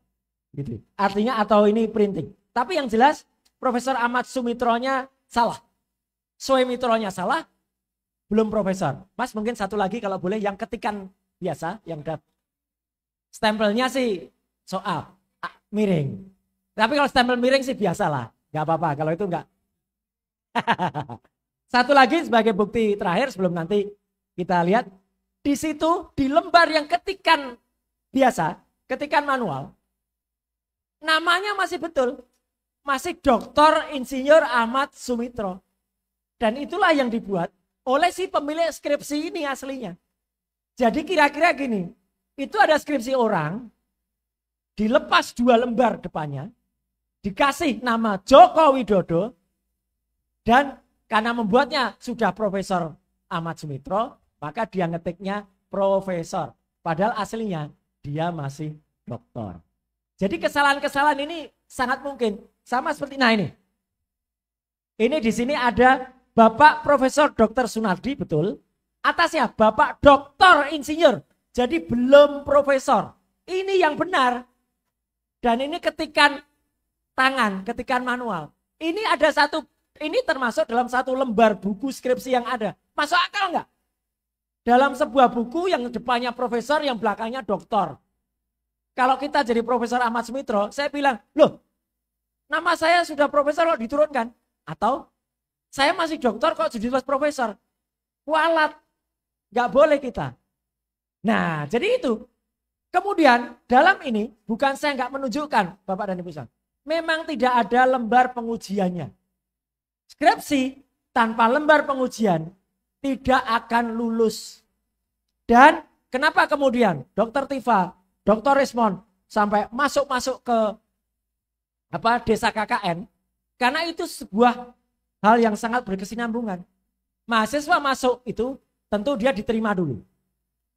gitu. Artinya atau ini printing. Tapi yang jelas Profesor Ahmad Sumitronya salah. Sumitronya salah, belum profesor. Mas mungkin satu lagi kalau boleh yang ketikan biasa, yang stempelnya sih soal miring. Tapi kalau stempel miring sih biasalah, nggak apa-apa. Kalau itu nggak. Satu lagi sebagai bukti terakhir sebelum nanti kita lihat di situ di lembar yang ketikan biasa, ketikan manual, namanya masih betul, masih Dr. Insinyur Ahmad Sumitro. Dan itulah yang dibuat oleh si pemilik skripsi ini aslinya. Jadi kira-kira gini, itu ada skripsi orang, dilepas 2 lembar depannya, dikasih nama Joko Widodo, dan karena membuatnya sudah Profesor Ahmad Sumitro, maka dia ngetiknya profesor. Padahal aslinya dia masih doktor. Jadi kesalahan-kesalahan ini sangat mungkin. Sama seperti, nah ini. Ini di sini ada Bapak Profesor Dr. Sunardi, betul. Atasnya Bapak Dr. Insinyur. Jadi belum profesor. Ini yang benar. Dan ini ketikan tangan, ketikan manual. Ini ada satu, ini termasuk dalam satu lembar buku skripsi yang ada. Masuk akal enggak? Dalam sebuah buku yang depannya profesor, yang belakangnya doktor. Kalau kita jadi Profesor Ahmad Sumitro, saya bilang, loh, nama saya sudah profesor kok diturunkan? Atau saya masih doktor kok jadi profesor? Kualat, nggak boleh kita. Nah, jadi itu. Kemudian dalam ini bukan saya nggak menunjukkan, Bapak dan Ibu sekalian, memang tidak ada lembar pengujiannya. Skripsi tanpa lembar pengujian tidak akan lulus. Dan kenapa kemudian Dr. Tifa, Dr. Rismond sampai masuk ke desa KKN? Karena itu sebuah hal yang sangat berkesinambungan. Mahasiswa masuk itu tentu dia diterima dulu.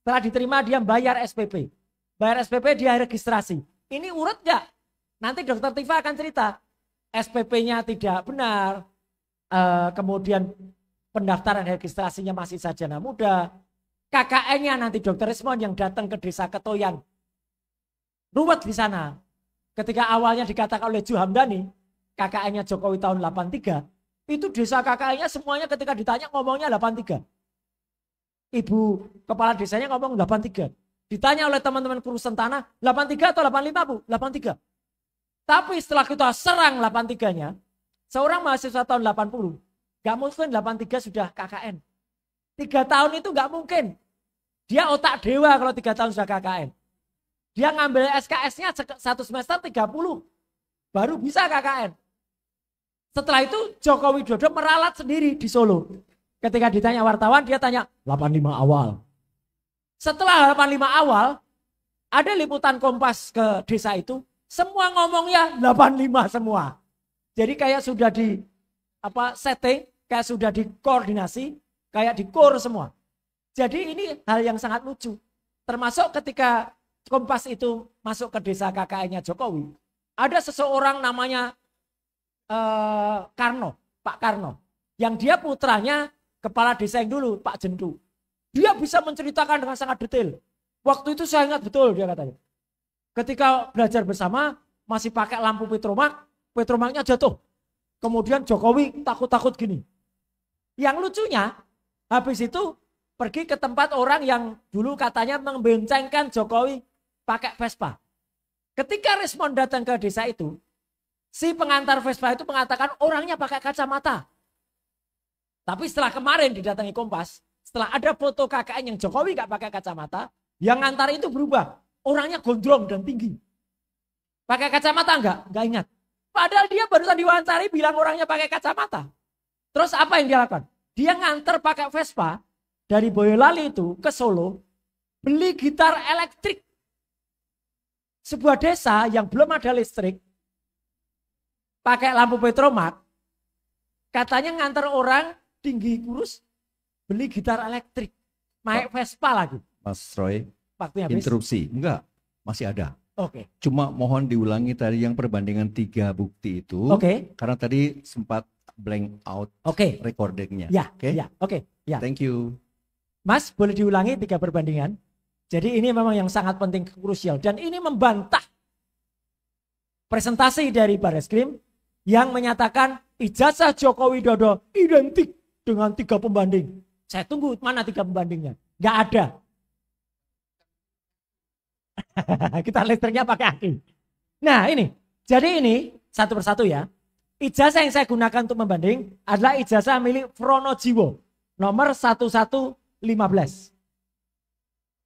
Setelah diterima dia bayar SPP. Bayar SPP dia registrasi. Ini urut gak? Nanti Dokter Tifa akan cerita. SPP-nya tidak benar. Kemudian pendaftaran registrasinya masih sarjana muda. KKN-nya nanti Dokter Rismond yang datang ke desa Ketoyan. Ruwet di sana. Ketika awalnya dikatakan oleh Ju Hamdani, KKN-nya Jokowi tahun 83, itu desa KKN-nya semuanya ketika ditanya ngomongnya 83. Ibu kepala desanya ngomong 83. Ditanya oleh teman-teman urusan tanah, 83 atau 85 Bu? 83. Tapi setelah kita serang 83-nya, seorang mahasiswa tahun 80, gak mungkin 83 sudah KKN. 3 tahun itu gak mungkin. Dia otak dewa kalau 3 tahun sudah KKN. Dia ngambil SKS-nya 1 semester 30, baru bisa KKN. Setelah itu Joko Widodo meralat sendiri di Solo. Ketika ditanya wartawan, dia tanya 85 awal. Setelah 85 awal, ada liputan Kompas ke desa itu, semua ngomongnya 85 semua. Jadi kayak sudah di setting, kayak sudah dikoordinasi, kayak dikur semua. Jadi ini hal yang sangat lucu. Termasuk ketika Kompas itu masuk ke desa KKN-nya Jokowi, ada seseorang namanya Karno, Pak Karno, yang dia putranya kepala desa yang dulu, Pak Jendu. Dia bisa menceritakan dengan sangat detail. Waktu itu saya ingat betul dia katanya. Ketika belajar bersama masih pakai lampu petromak, petromaknya jatuh. Kemudian Jokowi takut-takut gini. Yang lucunya habis itu pergi ke tempat orang yang dulu katanya membencengkan Jokowi pakai Vespa. Ketika Rismond datang ke desa itu, si pengantar Vespa itu mengatakan orangnya pakai kacamata. Tapi setelah kemarin didatangi Kompas, setelah ada foto KKN yang Jokowi gak pakai kacamata, yang ngantar itu berubah. Orangnya gondrong dan tinggi. Pakai kacamata enggak? Enggak ingat. Padahal dia barusan diwawancari bilang orangnya pakai kacamata. Terus apa yang dia lakukan? Dia nganter pakai Vespa dari Boyolali itu ke Solo, beli gitar elektrik. Sebuah desa yang belum ada listrik, pakai lampu petromak, katanya nganter orang tinggi kurus, beli gitar elektrik, naik Vespa lagi. Mas Roy, Waktunya habis. interupsi. Enggak, masih ada. Oke. Cuma mohon diulangi tadi yang perbandingan 3 bukti itu. Oke. Karena tadi sempat blank out Oke. recordingnya. Ya, Oke. ya, oke, ya. Thank you. Mas, boleh diulangi 3 perbandingan. Jadi ini memang yang sangat penting, krusial. Dan ini membantah presentasi dari Bareskrim yang menyatakan ijazah Joko Widodo identik dengan 3 pembanding. Saya tunggu mana 3 pembandingnya. Nggak ada. Kita listriknya pakai aki. Nah ini, jadi ini satu persatu ya. Ijazah yang saya gunakan untuk membanding adalah ijazah milik Fronojiwo nomor 1115.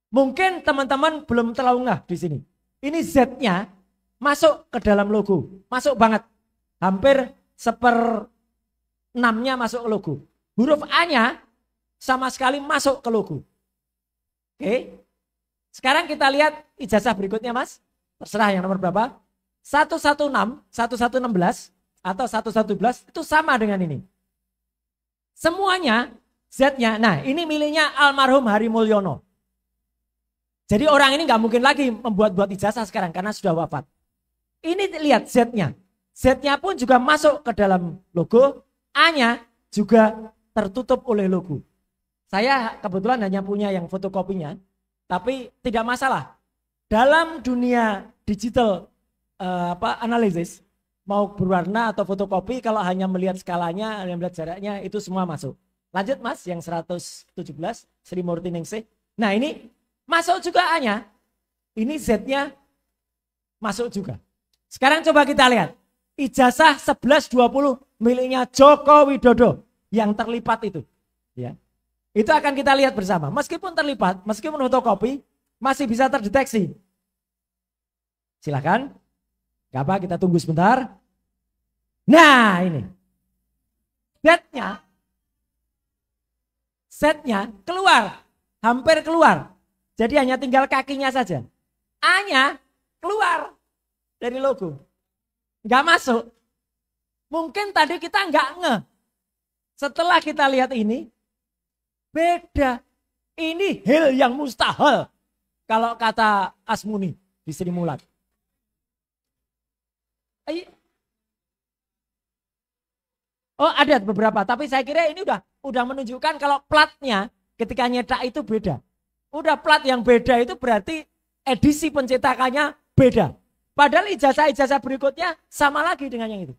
Mungkin teman-teman belum terlalu ngeh di sini. Ini Z-nya masuk ke dalam logo, masuk banget. Hampir 1/6-nya masuk ke logo. Huruf A-nya sama sekali masuk ke logo. Oke. Sekarang kita lihat ijazah berikutnya Mas. Terserah yang nomor berapa. 116, 1116 atau 1111 itu sama dengan ini. Semuanya Z-nya. Nah ini miliknya almarhum Hari Mulyono. Jadi orang ini nggak mungkin lagi membuat-buat ijazah sekarang karena sudah wafat. Ini lihat Z-nya. Z-nya pun juga masuk ke dalam logo. A-nya juga tertutup oleh logo. Saya kebetulan hanya punya yang fotokopinya. Tapi tidak masalah. Dalam dunia digital analisis, mau berwarna atau fotokopi, kalau hanya melihat skalanya, hanya melihat jaraknya, itu semua masuk. Lanjut Mas, yang 117, Sri Murti Ningsih. Nah ini masuk juga A-nya. Ini Z-nya masuk juga. Sekarang coba kita lihat. Ijazah 1120 miliknya Joko Widodo yang terlipat itu. Ya. Itu akan kita lihat bersama. Meskipun terlipat, meskipun fotokopi, masih bisa terdeteksi. Silakan. Gak apa, kita tunggu sebentar. Nah ini. Setnya keluar. Hampir keluar. Jadi hanya tinggal kakinya saja. A-nya keluar dari logo. Gak masuk. Mungkin tadi kita gak ngeh. Setelah kita lihat ini, beda. Ini hal yang mustahil. Kalau kata Asmuni di Sri Mulat. Oh ada beberapa. Tapi saya kira ini udah menunjukkan kalau platnya ketika nyetak itu beda. Udah plat yang beda itu berarti edisi pencetakannya beda. Padahal ijazah-ijazah berikutnya sama lagi dengan yang itu.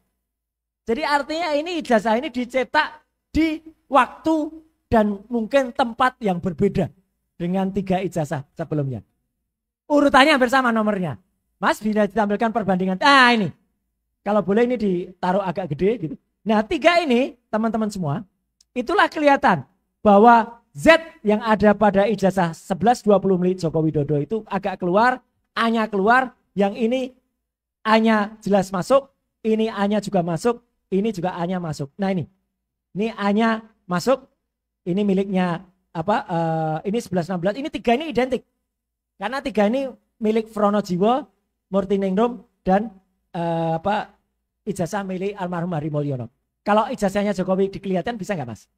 Jadi artinya ini ijazah ini dicetak di waktu dan mungkin tempat yang berbeda dengan 3 ijazah sebelumnya. Urutannya bersama nomornya. Mas bisa ditampilkan perbandingan. Ah ini. Kalau boleh ini ditaruh agak gede gitu. Nah 3 ini teman-teman semua. Itulah kelihatan bahwa Z yang ada pada ijazah 1120 milik Joko Widodo itu agak keluar. A-nya keluar. Yang ini A-nya jelas masuk. Ini A-nya juga masuk. Ini juga A-nya masuk. Nah ini. Ini A-nya masuk. Ini miliknya ini 1116. Ini 3 ini identik. Karena 3 ini milik Fronojiwo, Murtiningrum dan ijazah milik almarhum Hari Mulyono. Kalau ijazahnya Jokowi dikelihatan bisa nggak Mas?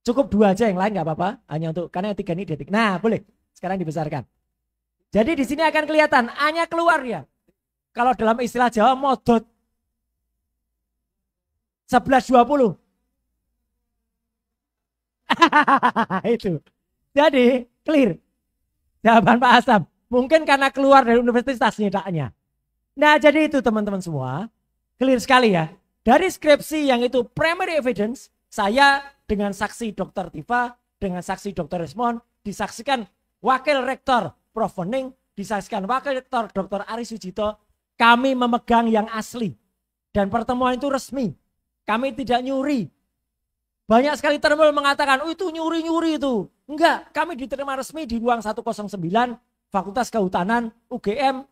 Cukup 2 aja, yang lain nggak apa-apa. Hanya untuk karena 3 ini identik. Nah boleh. Sekarang dibesarkan. Jadi di sini akan kelihatan A-nya keluar ya. Kalau dalam istilah Jawa modot 1120. Itu. Jadi clear. Jawaban Pak Asam. Mungkin karena keluar dari universitas nyetaknya. Nah jadi itu teman-teman semua. Clear sekali ya. Dari skripsi yang itu primary evidence. Saya dengan saksi Dr. Tifa. Dengan saksi Dr. Resmond. Disaksikan Wakil Rektor Prof. Wening. Disaksikan Wakil Rektor Dr. Ari Sujito. Kami memegang yang asli. Dan pertemuan itu resmi. Kami tidak nyuri. Banyak sekali termal mengatakan, oh itu nyuri-nyuri itu. Enggak, kami diterima resmi di ruang 109 Fakultas Kehutanan UGM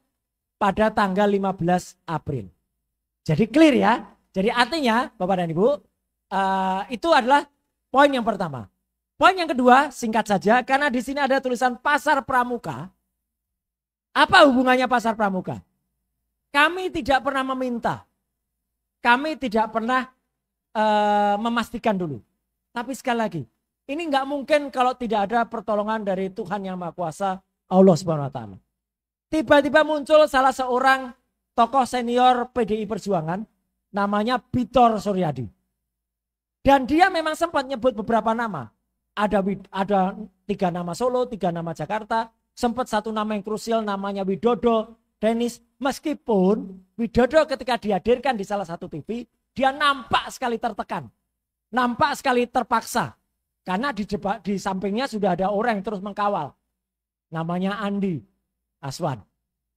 pada tanggal 15 April. Jadi clear ya. Jadi artinya Bapak dan Ibu, itu adalah poin yang pertama. Poin yang kedua, singkat saja, karena di sini ada tulisan Pasar Pramuka. Apa hubungannya Pasar Pramuka? Kami tidak pernah meminta. Kami tidak pernah memastikan dulu. Tapi sekali lagi, ini nggak mungkin kalau tidak ada pertolongan dari Tuhan Yang Maha Kuasa, Allah Subhanahu wa taala. Tiba-tiba muncul salah seorang tokoh senior PDI Perjuangan, namanya Bitor Suryadi. Dan dia memang sempat nyebut beberapa nama. Ada 3 nama Solo, 3 nama Jakarta, sempat 1 nama yang krusial namanya Widodo, Denis. Meskipun Widodo ketika dihadirkan di salah satu TV, dia nampak sekali tertekan, nampak sekali terpaksa. Karena di sampingnya sudah ada orang yang terus mengkawal. Namanya Andi Aswan,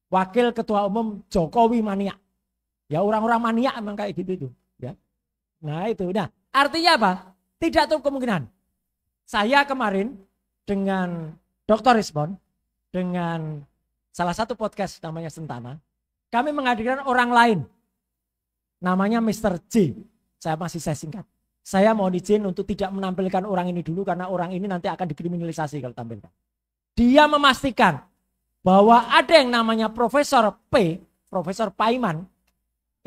Wakil Ketua Umum Jokowi Mania. Ya orang-orang mania emang kayak gitu itu. Ya. Nah itu, nah artinya apa? Tidak terlalu kemungkinan. Saya kemarin dengan Dr. Rizmon, dengan salah satu podcast namanya Sentana, kami menghadirkan orang lain. Namanya Mr. J. Saya singkat. Saya mohon izin untuk tidak menampilkan orang ini dulu karena orang ini nanti akan dikriminalisasi kalau tampilkan. Dia memastikan bahwa ada yang namanya Profesor P, Profesor Paiman,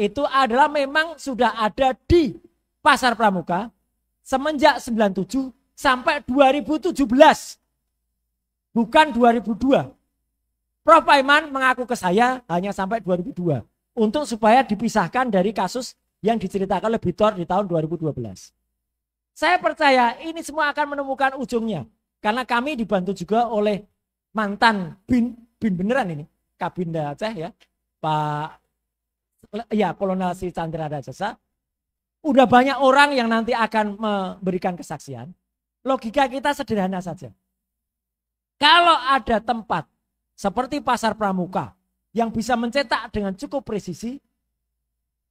itu adalah memang sudah ada di Pasar Pramuka semenjak 97 sampai 2017. Bukan 2002. Prof. Paiman mengaku ke saya hanya sampai 2002. Untuk supaya dipisahkan dari kasus yang diceritakan oleh Bitor di tahun 2012. Saya percaya ini semua akan menemukan ujungnya. Karena kami dibantu juga oleh mantan bin beneran ini. Kabinda Aceh ya. Pak Kolonel Si Chandra Rajasa. Udah banyak orang yang nanti akan memberikan kesaksian. Logika kita sederhana saja. Kalau ada tempat seperti Pasar Pramuka yang bisa mencetak dengan cukup presisi,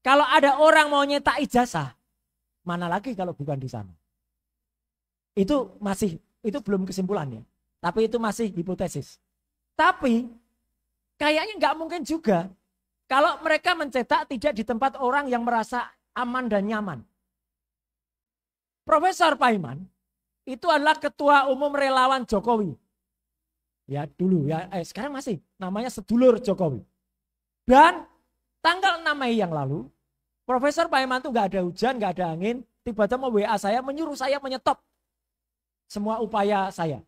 kalau ada orang mau nyetak ijazah, mana lagi kalau bukan di sana. Itu belum kesimpulannya, tapi itu masih hipotesis. Tapi kayaknya nggak mungkin juga kalau mereka mencetak tidak di tempat orang yang merasa aman dan nyaman. Profesor Paiman itu adalah Ketua Umum Relawan Jokowi. Ya dulu ya, sekarang masih namanya sedulur Jokowi. Dan tanggal 6 Mei yang lalu, Profesor Paiman itu nggak ada hujan, nggak ada angin, tiba-tiba WA saya menyuruh saya menyetop semua upaya saya.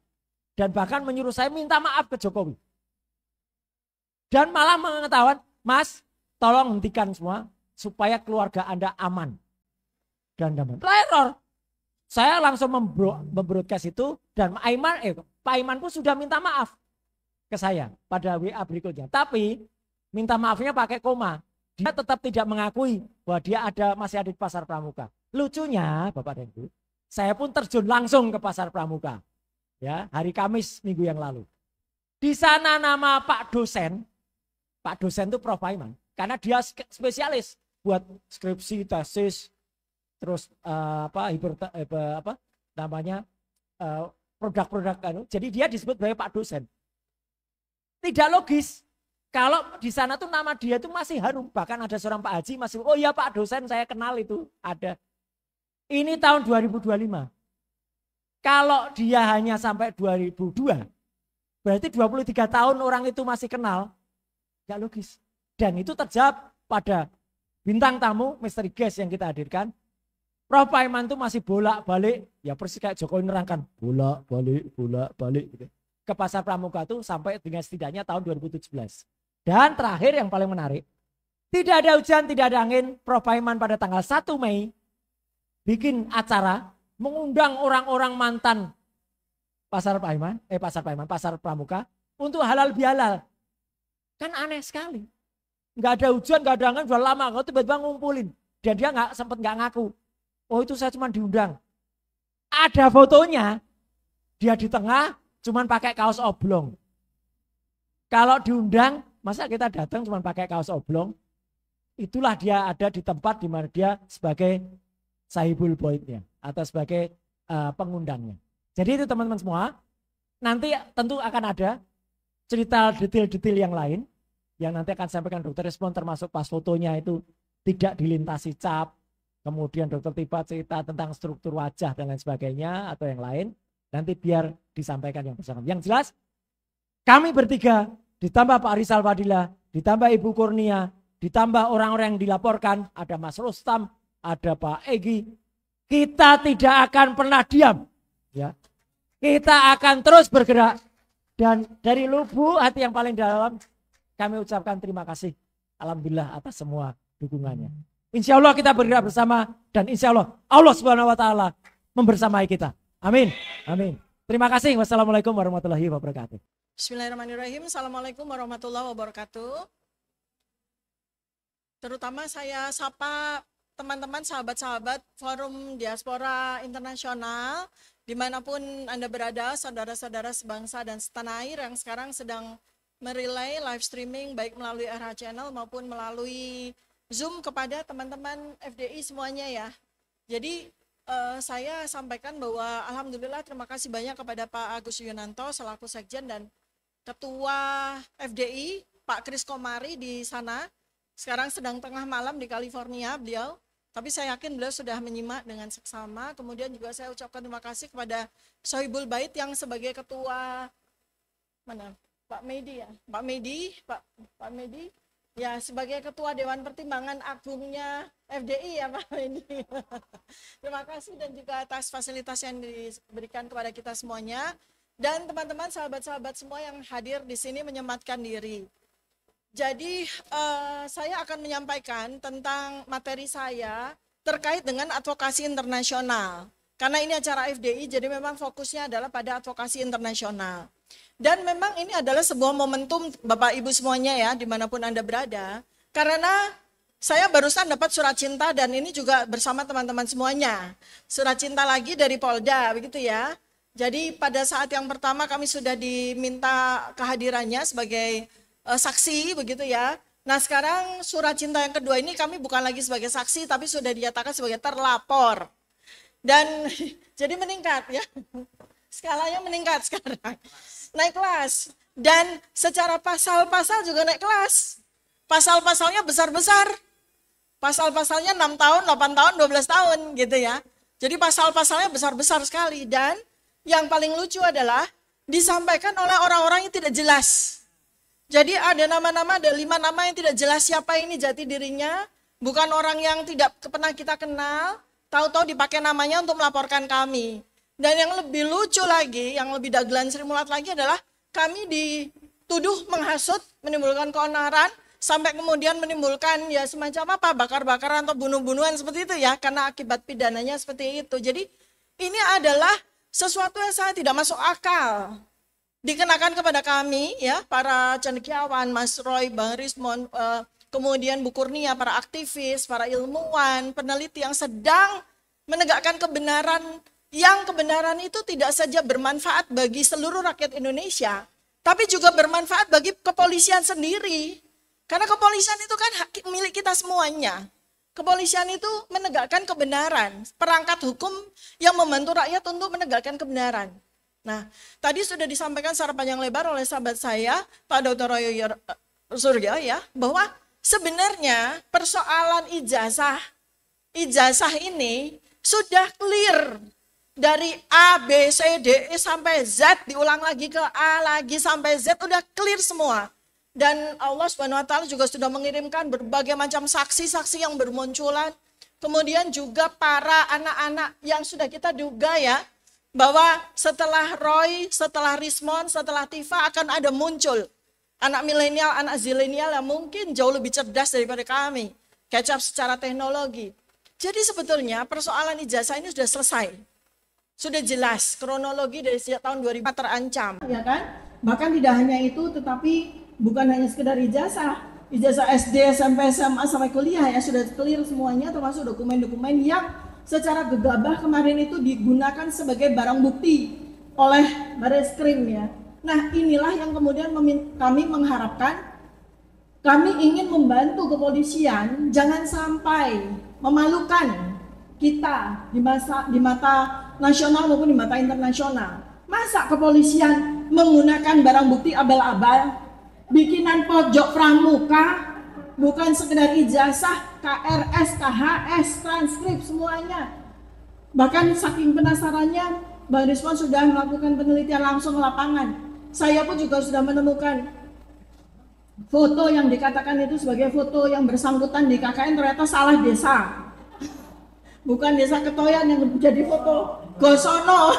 Dan bahkan menyuruh saya minta maaf ke Jokowi. Dan malah mengetahuan, Mas, tolong hentikan semua supaya keluarga Anda aman dan damai. Teror. Saya langsung membroadcast itu dan Pak Iman pun sudah minta maaf ke saya pada WA berikutnya. Tapi minta maafnya pakai koma. Dia tetap tidak mengakui bahwa dia masih ada di Pasar Pramuka. Lucunya Bapak dan Ibu, saya pun terjun langsung ke Pasar Pramuka. Ya, hari Kamis minggu yang lalu. Di sana nama Pak dosen itu Prof. Paiman, karena dia spesialis buat skripsi, tesis, terus produk-produk jadi dia disebut sebagai Pak dosen. Tidak logis kalau di sana tuh nama dia tuh masih harum, bahkan ada seorang Pak Haji masih, oh iya Pak dosen saya kenal itu ada. Ini tahun 2025. Kalau dia hanya sampai 2002, berarti 23 tahun orang itu masih kenal, gak logis. Dan itu terjawab pada bintang tamu misteri guest yang kita hadirkan. Prof. Paiman itu masih bolak-balik, ya persis kayak Jokowi nerangkan, bolak-balik gitu. Ke Pasar Pramuka itu sampai dengan setidaknya tahun 2017. Dan terakhir yang paling menarik, tidak ada hujan, tidak ada angin, Prof. Paiman pada tanggal 1 Mei bikin acara mengundang orang-orang mantan Pasar Pramuka untuk halal bihalal. Kan aneh sekali. Nggak ada hujan, nggak ada angin, sudah lama, kalau tiba-tiba ngumpulin. Dan dia sempat nggak ngaku. Oh itu saya cuma diundang. Ada fotonya, dia di tengah cuma pakai kaos oblong. Kalau diundang, masa kita datang cuma pakai kaos oblong? Itulah dia ada di tempat di mana dia sebagai sahibul boitnya atau sebagai pengundangnya. Jadi itu teman-teman semua, nanti tentu akan ada cerita detail-detail yang lain yang nanti akan sampaikan Dokter Respon, termasuk pas fotonya itu tidak dilintasi cap, kemudian Dokter Tifa cerita tentang struktur wajah dan lain sebagainya atau yang lain, nanti biar disampaikan yang bersama. Yang jelas kami bertiga ditambah Pak Rizal Fadila, ditambah Ibu Kurnia, ditambah orang-orang yang dilaporkan, ada Mas Rustam, ada Pak Egi, kita tidak akan pernah diam, ya. Kita akan terus bergerak, dan dari lubuk hati yang paling dalam kami ucapkan terima kasih, alhamdulillah atas semua dukungannya. Insya Allah kita bergerak bersama, dan insya Allah Allah Subhanahu Wa Taala membersamai kita. Amin, amin. Terima kasih. Wassalamualaikum warahmatullahi wabarakatuh. Bismillahirrahmanirrahim. Assalamualaikum warahmatullahi wabarakatuh. Terutama saya sapa teman-teman, sahabat-sahabat Forum Diaspora Internasional, dimanapun Anda berada, saudara-saudara sebangsa dan setanah air yang sekarang sedang merelay live streaming baik melalui RH Channel maupun melalui Zoom kepada teman-teman FDI semuanya ya. Jadi saya sampaikan bahwa alhamdulillah terima kasih banyak kepada Pak Agus Yunanto selaku Sekjen dan Ketua FDI Pak Kris Komari di sana. Sekarang sedang tengah malam di California beliau. Tapi saya yakin beliau sudah menyimak dengan seksama. Kemudian juga saya ucapkan terima kasih kepada Sohibul Bait yang sebagai ketua mana? Pak Medi ya. Pak Medi ya sebagai ketua Dewan Pertimbangan Agungnya FDI ya Pak Medi. Terima kasih dan juga atas fasilitas yang diberikan kepada kita semuanya. Dan teman-teman sahabat-sahabat semua yang hadir di sini menyematkan diri. Jadi saya akan menyampaikan tentang materi saya terkait dengan advokasi internasional. Karena ini acara FDI, jadi memang fokusnya adalah pada advokasi internasional. Dan memang ini adalah sebuah momentum Bapak Ibu semuanya ya, dimanapun Anda berada. Karena saya barusan dapat surat cinta dan ini juga bersama teman-teman semuanya. Surat cinta lagi dari Polda, begitu ya. Jadi pada saat yang pertama kami sudah diminta kehadirannya sebagai saksi begitu ya. Nah sekarang surat cinta yang kedua ini kami bukan lagi sebagai saksi tapi sudah dinyatakan sebagai terlapor. Dan jadi meningkat ya. Skalanya meningkat sekarang. Naik kelas. Dan secara pasal-pasal juga naik kelas. Pasal-pasalnya besar-besar. Pasal-pasalnya 6 tahun, 8 tahun, 12 tahun gitu ya. Jadi pasal-pasalnya besar-besar sekali dan yang paling lucu adalah disampaikan oleh orang-orang yang tidak jelas. Jadi ada nama-nama, ada 5 nama yang tidak jelas siapa ini jati dirinya. Bukan orang yang tidak pernah kita kenal, tahu-tahu dipakai namanya untuk melaporkan kami. Dan yang lebih lucu lagi, yang lebih dagelan Sri Mulat lagi adalah kami dituduh menghasut, menimbulkan keonaran, sampai kemudian menimbulkan ya semacam apa, bakar-bakaran atau bunuh-bunuhan seperti itu ya, karena akibat pidananya seperti itu. Jadi ini adalah sesuatu yang sangat tidak masuk akal dikenakan kepada kami ya, para cendekiawan, Mas Roy, Bang Rismon, kemudian Bu Kurnia, para aktivis, para ilmuwan, peneliti yang sedang menegakkan kebenaran, yang kebenaran itu tidak saja bermanfaat bagi seluruh rakyat Indonesia, tapi juga bermanfaat bagi kepolisian sendiri. Karena kepolisian itu kan hak milik kita semuanya. Kepolisian itu menegakkan kebenaran, perangkat hukum yang membantu rakyat untuk menegakkan kebenaran. Nah, tadi sudah disampaikan secara panjang lebar oleh sahabat saya, Pak Dr. Royo Surya ya, bahwa sebenarnya persoalan ijazah ini sudah clear dari A, B, C, D, E sampai Z, diulang lagi ke A lagi sampai Z, udah clear semua. Dan Allah Subhanahu Wa Taala juga sudah mengirimkan berbagai macam saksi-saksi yang bermunculan. Kemudian juga para anak-anak yang sudah kita duga ya, bahwa setelah Roy, setelah Rismon, setelah Tifa akan ada muncul anak milenial, anak zilenial yang mungkin jauh lebih cerdas daripada kami, catch up secara teknologi. Jadi sebetulnya persoalan ijazah ini sudah selesai, sudah jelas kronologi dari sejak tahun 2000 terancam, ya kan? Bahkan tidak hanya itu, tetapi bukan hanya sekedar ijazah SD, SMP, SMA sampai kuliah ya sudah clear semuanya, termasuk dokumen-dokumen yang secara gegabah kemarin itu digunakan sebagai barang bukti oleh Bareskrim ya. Nah inilah yang kemudian kami mengharapkan, kami ingin membantu kepolisian jangan sampai memalukan kita di mata nasional maupun di mata internasional. Masa kepolisian menggunakan barang bukti abal-abal, bikinan pojok pramuka, bukan sekedar ijazah, KRS, KHS, transkrip semuanya. Bahkan saking penasarannya, Bang Rismon sudah melakukan penelitian langsung ke lapangan. Saya pun juga sudah menemukan foto yang dikatakan itu sebagai foto yang bersangkutan di KKN ternyata salah desa. Bukan desa Ketoyan yang menjadi foto Gosono.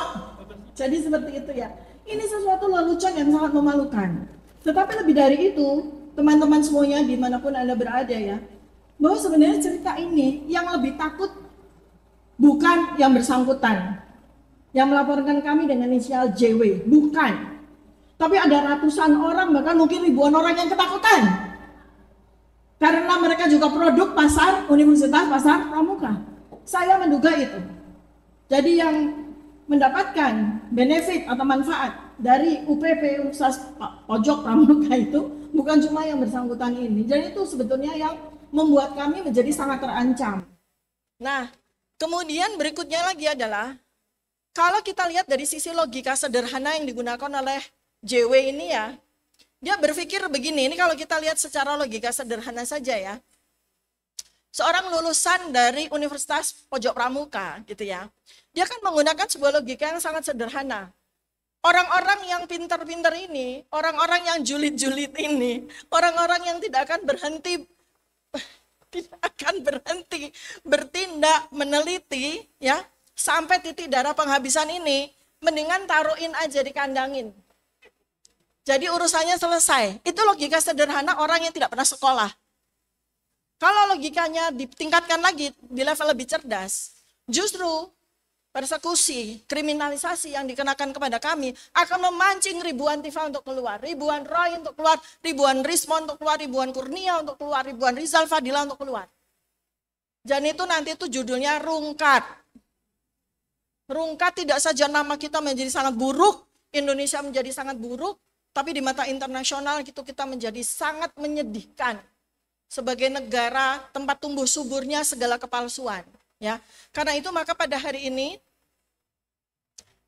Jadi seperti itu ya. Ini sesuatu lelucon yang sangat memalukan. Tetapi lebih dari itu, teman-teman semuanya dimanapun Anda berada ya, bahwa sebenarnya cerita ini yang lebih takut bukan yang bersangkutan, yang melaporkan kami dengan inisial JW, bukan. Tapi ada ratusan orang, bahkan mungkin ribuan orang yang ketakutan. Karena mereka juga produk pasar Universitas Pasar Pramuka. Saya menduga itu. Jadi yang mendapatkan benefit atau manfaat dari UPP Universitas Pojok Pramuka itu bukan cuma yang bersangkutan ini. Jadi itu sebetulnya yang membuat kami menjadi sangat terancam. Nah, kemudian berikutnya lagi adalah kalau kita lihat dari sisi logika sederhana yang digunakan oleh JW ini ya, dia berpikir begini, ini kalau kita lihat secara logika sederhana saja ya. Seorang lulusan dari Universitas Pojok Pramuka gitu ya, dia kan menggunakan sebuah logika yang sangat sederhana. Orang-orang yang pintar-pintar ini, orang-orang yang julid-julid ini, orang-orang yang tidak akan berhenti bertindak, meneliti ya, sampai titik darah penghabisan ini, mendingan taruhin aja dikandangin. Jadi urusannya selesai. Itu logika sederhana orang yang tidak pernah sekolah. Kalau logikanya ditingkatkan lagi di level lebih cerdas, justru persekusi, kriminalisasi yang dikenakan kepada kami akan memancing ribuan Tifa untuk keluar, ribuan Roy untuk keluar, ribuan Rismon untuk keluar, ribuan Kurnia untuk keluar, ribuan Rizal Fadila untuk keluar. Dan itu nanti itu judulnya rungkat. Rungkat tidak saja nama kita menjadi sangat buruk, Indonesia menjadi sangat buruk, tapi di mata internasional itu kita menjadi sangat menyedihkan. Sebagai negara tempat tumbuh suburnya segala kepalsuan, ya. Karena itu maka pada hari ini,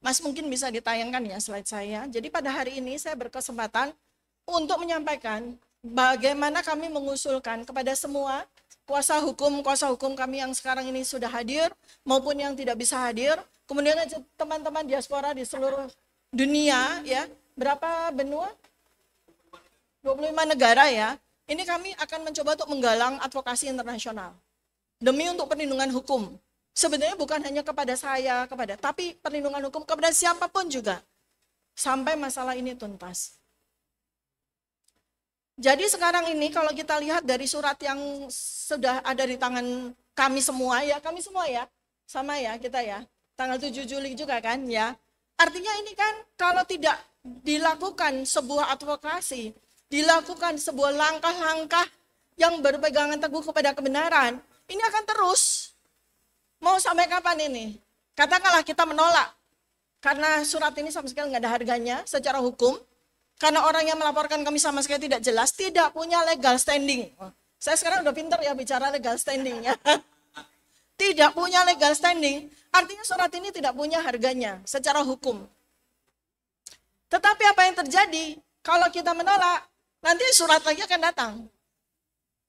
Mas mungkin bisa ditayangkan ya slide saya. Jadi pada hari ini saya berkesempatan untuk menyampaikan bagaimana kami mengusulkan kepada semua kuasa hukum kami yang sekarang ini sudah hadir maupun yang tidak bisa hadir. Kemudian teman-teman diaspora di seluruh dunia, ya, berapa benua? 25 negara ya. Ini kami akan mencoba untuk menggalang advokasi internasional demi untuk perlindungan hukum. Sebenarnya bukan hanya kepada saya, tapi perlindungan hukum kepada siapapun juga sampai masalah ini tuntas. Jadi sekarang ini kalau kita lihat dari surat yang sudah ada di tangan kami semua ya, sama ya kita ya, tanggal 7 Juli juga kan ya. Artinya ini kan kalau tidak dilakukan sebuah advokasi, dilakukan sebuah langkah-langkah yang berpegangan teguh kepada kebenaran, ini akan terus. Mau sampai kapan ini? Katakanlah kita menolak, karena surat ini sama sekali nggak ada harganya secara hukum, karena orang yang melaporkan kami sama sekali tidak jelas, tidak punya legal standing. Saya sekarang udah pinter ya bicara legal standingnya. Tidak punya legal standing, artinya surat ini tidak punya harganya secara hukum. Tetapi apa yang terjadi? Kalau kita menolak, nanti surat lagi akan datang.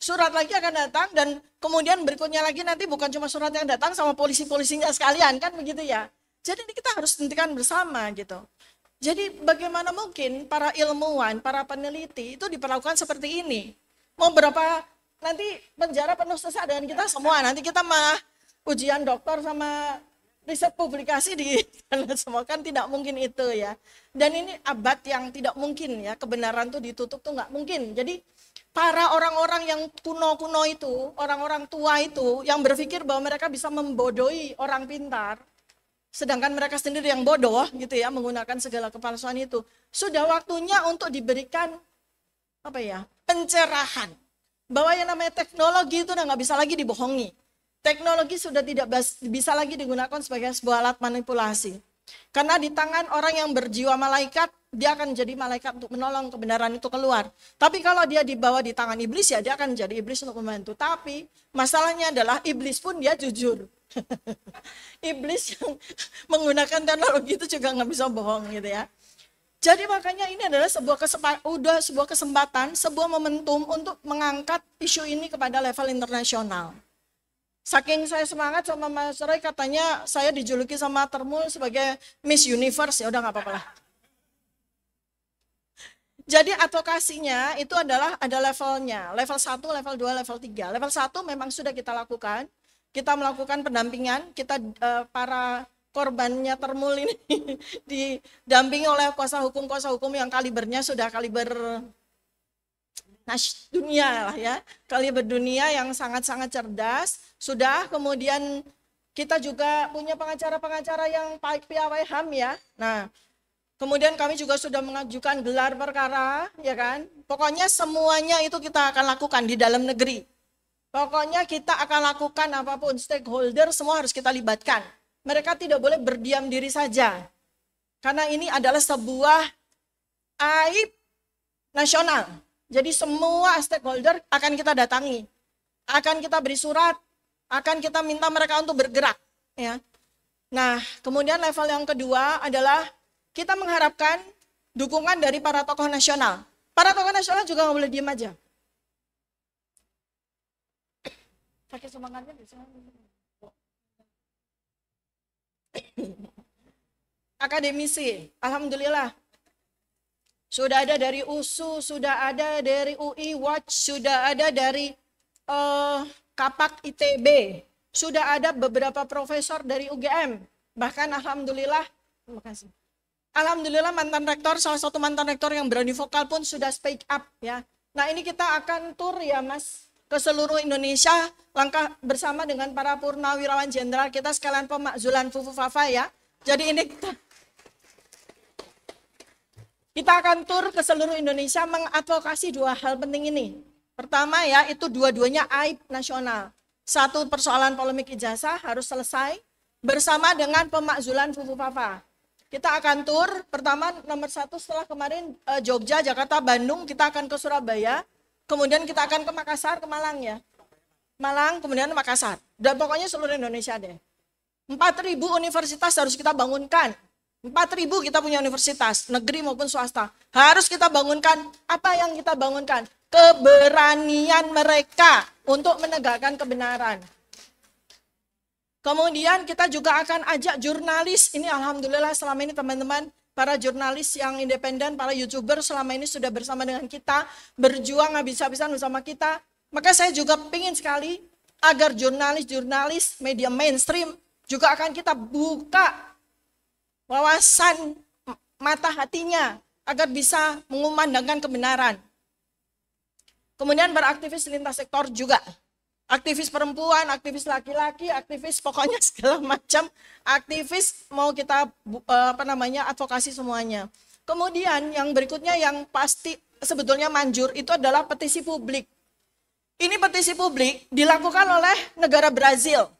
Surat lagi akan datang dan kemudian berikutnya lagi nanti bukan cuma surat yang datang sama polisi-polisinya sekalian, kan begitu ya. Jadi ini kita harus hentikan bersama gitu. Jadi bagaimana mungkin para ilmuwan, para peneliti itu diperlakukan seperti ini? Mau berapa nanti penjara penuh sesak dengan kita semua, nanti kita mah ujian doktor sama riset publikasi di semua, kan tidak mungkin itu ya. Dan ini abad yang tidak mungkin ya, kebenaran tuh ditutup tuh nggak mungkin. Jadi para orang-orang yang kuno-kuno itu, orang-orang tua itu yang berpikir bahwa mereka bisa membodohi orang pintar, sedangkan mereka sendiri yang bodoh gitu ya, menggunakan segala kepalsuan itu. Sudah waktunya untuk diberikan pencerahan bahwa yang namanya teknologi itu udah nggak bisa lagi dibohongi. Teknologi sudah tidak bisa lagi digunakan sebagai sebuah alat manipulasi. Karena di tangan orang yang berjiwa malaikat, dia akan jadi malaikat untuk menolong kebenaran itu keluar. Tapi kalau dia dibawa di tangan iblis, ya dia akan jadi iblis untuk membantu. Tapi masalahnya adalah iblis pun dia jujur. Iblis yang menggunakan teknologi itu juga nggak bisa bohong gitu ya. Jadi makanya ini adalah sebuah kesempatan, sebuah momentum untuk mengangkat isu ini kepada level internasional. Saking saya semangat sama Mas Roy, katanya saya dijuluki sama Termul sebagai Miss Universe, ya udah nggak apa-apa lah. Jadi advokasinya itu adalah ada levelnya, level 1, level 2, level 3. Level 1 memang sudah kita lakukan, kita melakukan pendampingan, kita para korbannya Termul ini didampingi oleh kuasa hukum yang kalibernya sudah kaliber dunia lah ya, kaliber dunia yang sangat-sangat cerdas. Sudah, kemudian kita juga punya pengacara-pengacara yang piawai HAM ya. Nah, kemudian kami juga sudah mengajukan gelar perkara, ya kan? Pokoknya semuanya itu kita akan lakukan di dalam negeri. Pokoknya kita akan lakukan apapun, stakeholder semua harus kita libatkan. Mereka tidak boleh berdiam diri saja. Karena ini adalah sebuah aib nasional. Jadi semua stakeholder akan kita datangi. Akan kita beri surat, akan kita minta mereka untuk bergerak. Ya. Nah, kemudian level yang kedua adalah kita mengharapkan dukungan dari para tokoh nasional. Para tokoh nasional juga nggak boleh diem aja. Pakai semangatnya bisa. Akademisi, alhamdulillah. Sudah ada dari USU, sudah ada dari UI Watch, sudah ada dari Kapak ITB, sudah ada beberapa profesor dari UGM. Bahkan alhamdulillah, terima kasih. Alhamdulillah mantan rektor, salah satu mantan rektor yang berani vokal pun sudah speak up ya. Nah ini kita akan tur ya Mas ke seluruh Indonesia, langkah bersama dengan para purnawirawan jenderal kita sekalian pemakzulan Fufu Fafa ya. Jadi ini kita akan tur ke seluruh Indonesia mengadvokasi dua hal penting ini. Pertama ya itu dua-duanya aib nasional. Satu, persoalan polemik ijazah harus selesai bersama dengan pemakzulan Fufu Fafa. Kita akan tur, pertama nomor 1 setelah kemarin Jogja, Jakarta, Bandung, kita akan ke Surabaya, kemudian kita akan ke Makassar, ke Malang ya. Malang, kemudian Makassar. Dan pokoknya seluruh Indonesia deh. 4.000 universitas harus kita bangunkan. 4.000 kita punya universitas, negeri maupun swasta. Harus kita bangunkan, apa yang kita bangunkan? Keberanian mereka untuk menegakkan kebenaran. Kemudian kita juga akan ajak jurnalis, ini alhamdulillah selama ini teman-teman, para jurnalis yang independen, para YouTuber selama ini sudah bersama dengan kita, berjuang habis-habisan bersama kita. Maka saya juga ingin sekali agar jurnalis-jurnalis media mainstream juga akan kita buka wawasan mata hatinya agar bisa mengumandangkan kebenaran. Kemudian beraktivis lintas sektor juga. Aktivis perempuan, aktivis laki-laki, aktivis pokoknya segala macam aktivis mau kita advokasi semuanya. Kemudian yang berikutnya yang pasti sebetulnya manjur itu adalah petisi publik. Ini petisi publik dilakukan oleh negara Brazil.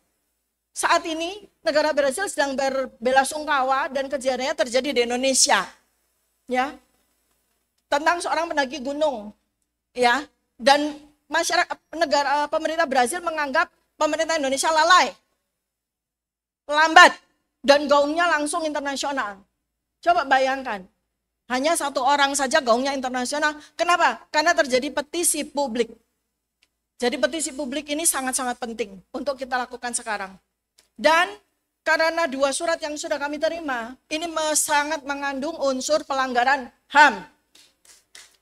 Saat ini negara Brazil sedang berbelasungkawa dan kejadiannya terjadi di Indonesia. Ya. Tentang seorang pendaki gunung. Ya. Dan masyarakat pemerintah Brazil menganggap pemerintah Indonesia lalai, lambat, dan gaungnya langsung internasional. Coba bayangkan, hanya satu orang saja gaungnya internasional. Kenapa? Karena terjadi petisi publik. Jadi petisi publik ini sangat-sangat penting untuk kita lakukan sekarang. Dan karena dua surat yang sudah kami terima, ini sangat mengandung unsur pelanggaran HAM.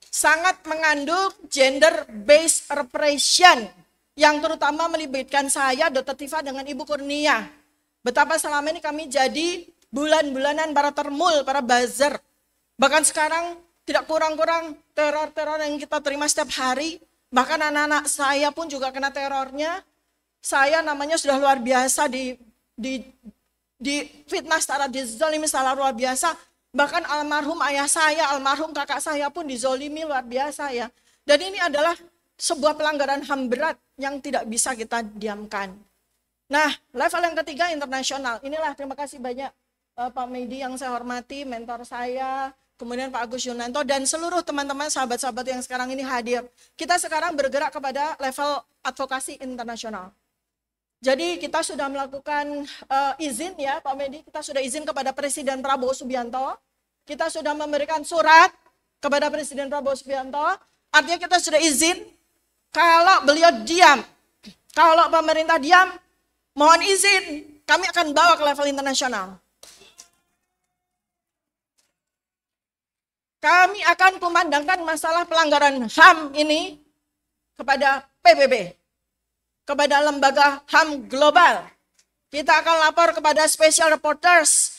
Sangat mengandung gender-based repression yang terutama melibatkan saya, Dr. Tifa dengan Ibu Kurnia. Betapa selama ini kami jadi bulan-bulanan para termul, para buzzer. Bahkan sekarang tidak kurang-kurang teror-teror yang kita terima setiap hari. Bahkan anak-anak saya pun juga kena terornya. Saya namanya sudah luar biasa di fitnah secara dizalimi secara luar biasa. Bahkan almarhum ayah saya, almarhum kakak saya pun dizolimi luar biasa ya. Dan ini adalah sebuah pelanggaran HAM berat yang tidak bisa kita diamkan. Nah, level yang ketiga internasional. Inilah terima kasih banyak Pak Medi yang saya hormati, mentor saya, kemudian Pak Agus Yunanto dan seluruh teman-teman sahabat-sahabat yang sekarang ini hadir. Kita sekarang bergerak kepada level advokasi internasional. Jadi kita sudah melakukan izin ya Pak Medi, kita sudah izin kepada Presiden Prabowo Subianto, kita sudah memberikan surat kepada Presiden Prabowo Subianto, artinya kita sudah izin kalau beliau diam, kalau pemerintah diam, mohon izin, kami akan bawa ke level internasional. Kami akan memandangkan masalah pelanggaran HAM ini kepada PBB, kepada lembaga HAM global. Kita akan lapor kepada special reporters,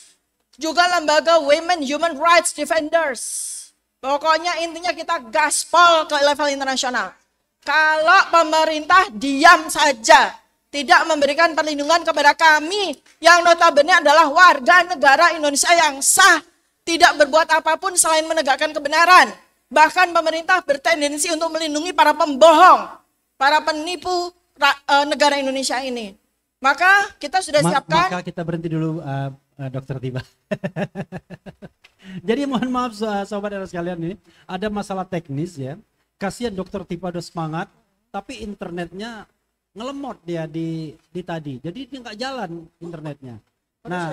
juga lembaga Women Human Rights Defenders. Pokoknya intinya kita gaspol ke level internasional. Kalau pemerintah diam saja, tidak memberikan perlindungan kepada kami yang notabene adalah warga negara Indonesia yang sah, tidak berbuat apapun selain menegakkan kebenaran. Bahkan pemerintah bertendensi untuk melindungi para pembohong, para penipu negara Indonesia ini. Maka kita sudah siapkan. Maka kita berhenti dulu, Dokter Tiba. Jadi mohon maaf sobat dan sekalian, ini ada masalah teknis ya. Kasihan Dokter Tiba udah semangat, tapi internetnya ngelemot dia di tadi. Jadi dia nggak jalan internetnya. Nah,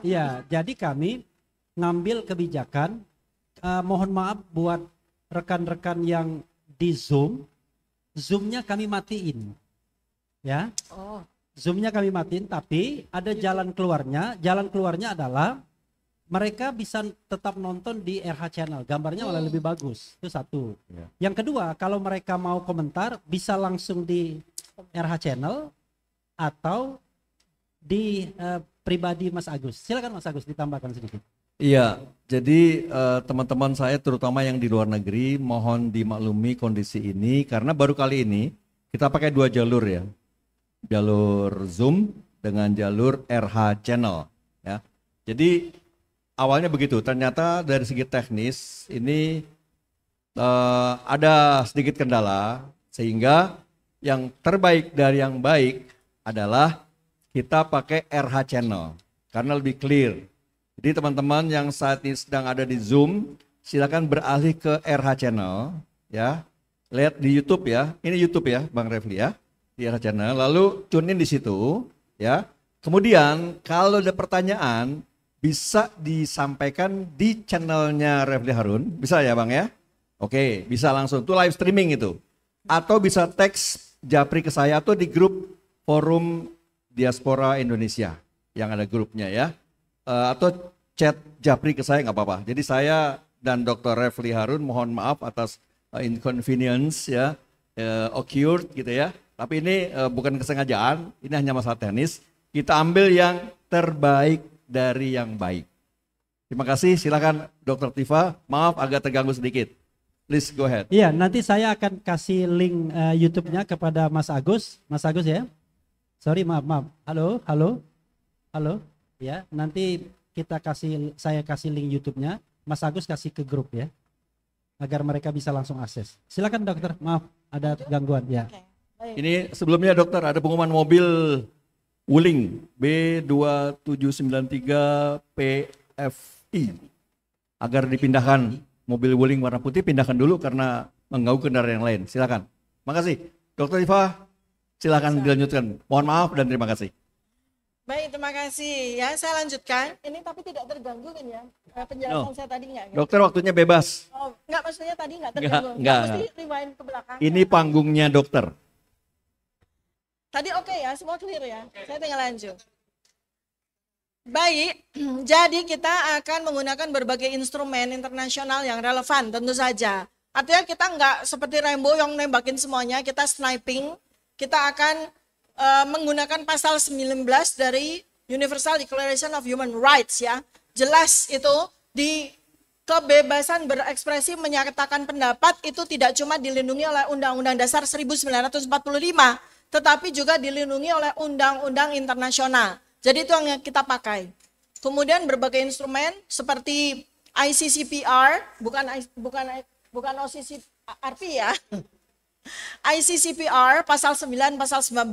iya, jadi kami ngambil kebijakan, mohon maaf buat rekan-rekan yang di Zoom-nya kami matiin, ya. Zoom-nya kami matiin, tapi ada jalan keluarnya. Jalan keluarnya adalah mereka bisa tetap nonton di RH Channel, gambarnya malah lebih bagus. Itu satu. Yang kedua, kalau mereka mau komentar bisa langsung di RH Channel atau di pribadi Mas Agus. Silakan Mas Agus ditambahkan sedikit. Iya, jadi teman-teman saya terutama yang di luar negeri mohon dimaklumi kondisi ini karena baru kali ini kita pakai dua jalur ya. Jalur Zoom dengan jalur RH Channel ya. Jadi awalnya begitu, ternyata dari segi teknis ini ada sedikit kendala sehingga yang terbaik dari yang baik adalah kita pakai RH Channel karena lebih clear. Jadi teman-teman yang saat ini sedang ada di Zoom, silakan beralih ke RH Channel ya. Lihat di YouTube ya. Ini YouTube ya, Bang Refli ya. Di RH Channel, lalu tune in di situ ya. Kemudian kalau ada pertanyaan bisa disampaikan di channelnya Refli Harun, bisa ya Bang ya? Oke, bisa langsung, itu live streaming itu. Atau bisa teks japri ke saya atau di grup Forum Diaspora Indonesia yang ada grupnya ya. Atau chat japri ke saya nggak apa-apa. Jadi saya dan Dr. Refli Harun mohon maaf atas inconvenience ya, occurred gitu ya. Tapi ini bukan kesengajaan, ini hanya masalah teknis. Kita ambil yang terbaik dari yang baik. Terima kasih, silakan Dr. Tifa. Maaf agak terganggu sedikit. Please go ahead. Iya, nanti saya akan kasih link YouTube-nya kepada Mas Agus. Mas Agus ya. Sorry, maaf. Halo. Ya, nanti saya kasih link YouTube-nya. Mas Agus kasih ke grup ya. Agar mereka bisa langsung akses. Silakan dokter, maaf ada gangguan ya. Ini sebelumnya dokter ada pengumuman mobil Wuling B2793 PFI agar dipindahkan mobil Wuling warna putih, pindahkan dulu karena mengganggu kendaraan yang lain. Silakan. Makasih. Dokter Iva, silakan dilanjutkan. Mohon maaf dan terima kasih. Baik, terima kasih. Ya, saya lanjutkan. Ini tapi tidak terganggu kan ya? Penjelasan saya tadi enggak? Dokter waktunya bebas. Oh, enggak, maksudnya tadi enggak terganggu. Enggak. Mesti rewind ke belakang. Ini panggungnya dokter. Tadi oke ya, semua clear ya. Saya tinggal lanjut. Baik, jadi kita akan menggunakan berbagai instrumen internasional yang relevan tentu saja. Artinya kita nggak seperti Rambo yang nembakin semuanya, kita sniping. Kita akan menggunakan pasal 19 dari Universal Declaration of Human Rights ya. Jelas itu di kebebasan berekspresi menyatakan pendapat itu tidak cuma dilindungi oleh Undang-Undang Dasar 1945, tetapi juga dilindungi oleh undang-undang internasional. Jadi itu yang kita pakai. Kemudian berbagai instrumen seperti ICCPR, bukan OCCRP ya. ICCPR pasal 9, pasal 19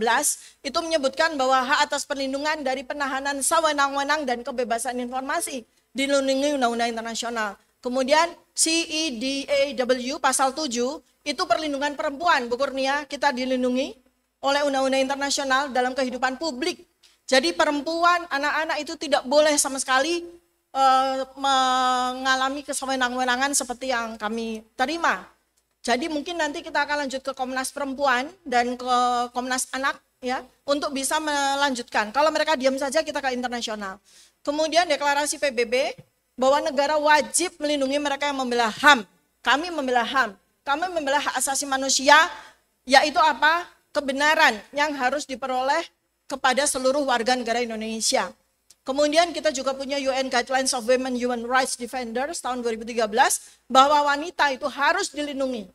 itu menyebutkan bahwa hak atas perlindungan dari penahanan sewenang-wenang dan kebebasan informasi dilindungi undang-undang internasional. Kemudian CEDAW pasal 7 itu perlindungan perempuan, Bu Kurnia, kita dilindungi. oleh undang-undang internasional dalam kehidupan publik. Jadi perempuan, anak-anak itu tidak boleh sama sekali mengalami kesewenang-wenangan seperti yang kami terima. Jadi mungkin nanti kita akan lanjut ke Komnas Perempuan dan ke Komnas Anak ya untuk bisa melanjutkan. Kalau mereka diam saja kita ke internasional. Kemudian deklarasi PBB bahwa negara wajib melindungi mereka yang membela HAM. Kami membela HAM. Kami membela hak asasi manusia, yaitu apa? Kebenaran yang harus diperoleh kepada seluruh warga negara Indonesia. Kemudian kita juga punya UN Guidelines of Women Human Rights Defenders tahun 2013 bahwa wanita itu harus dilindungi.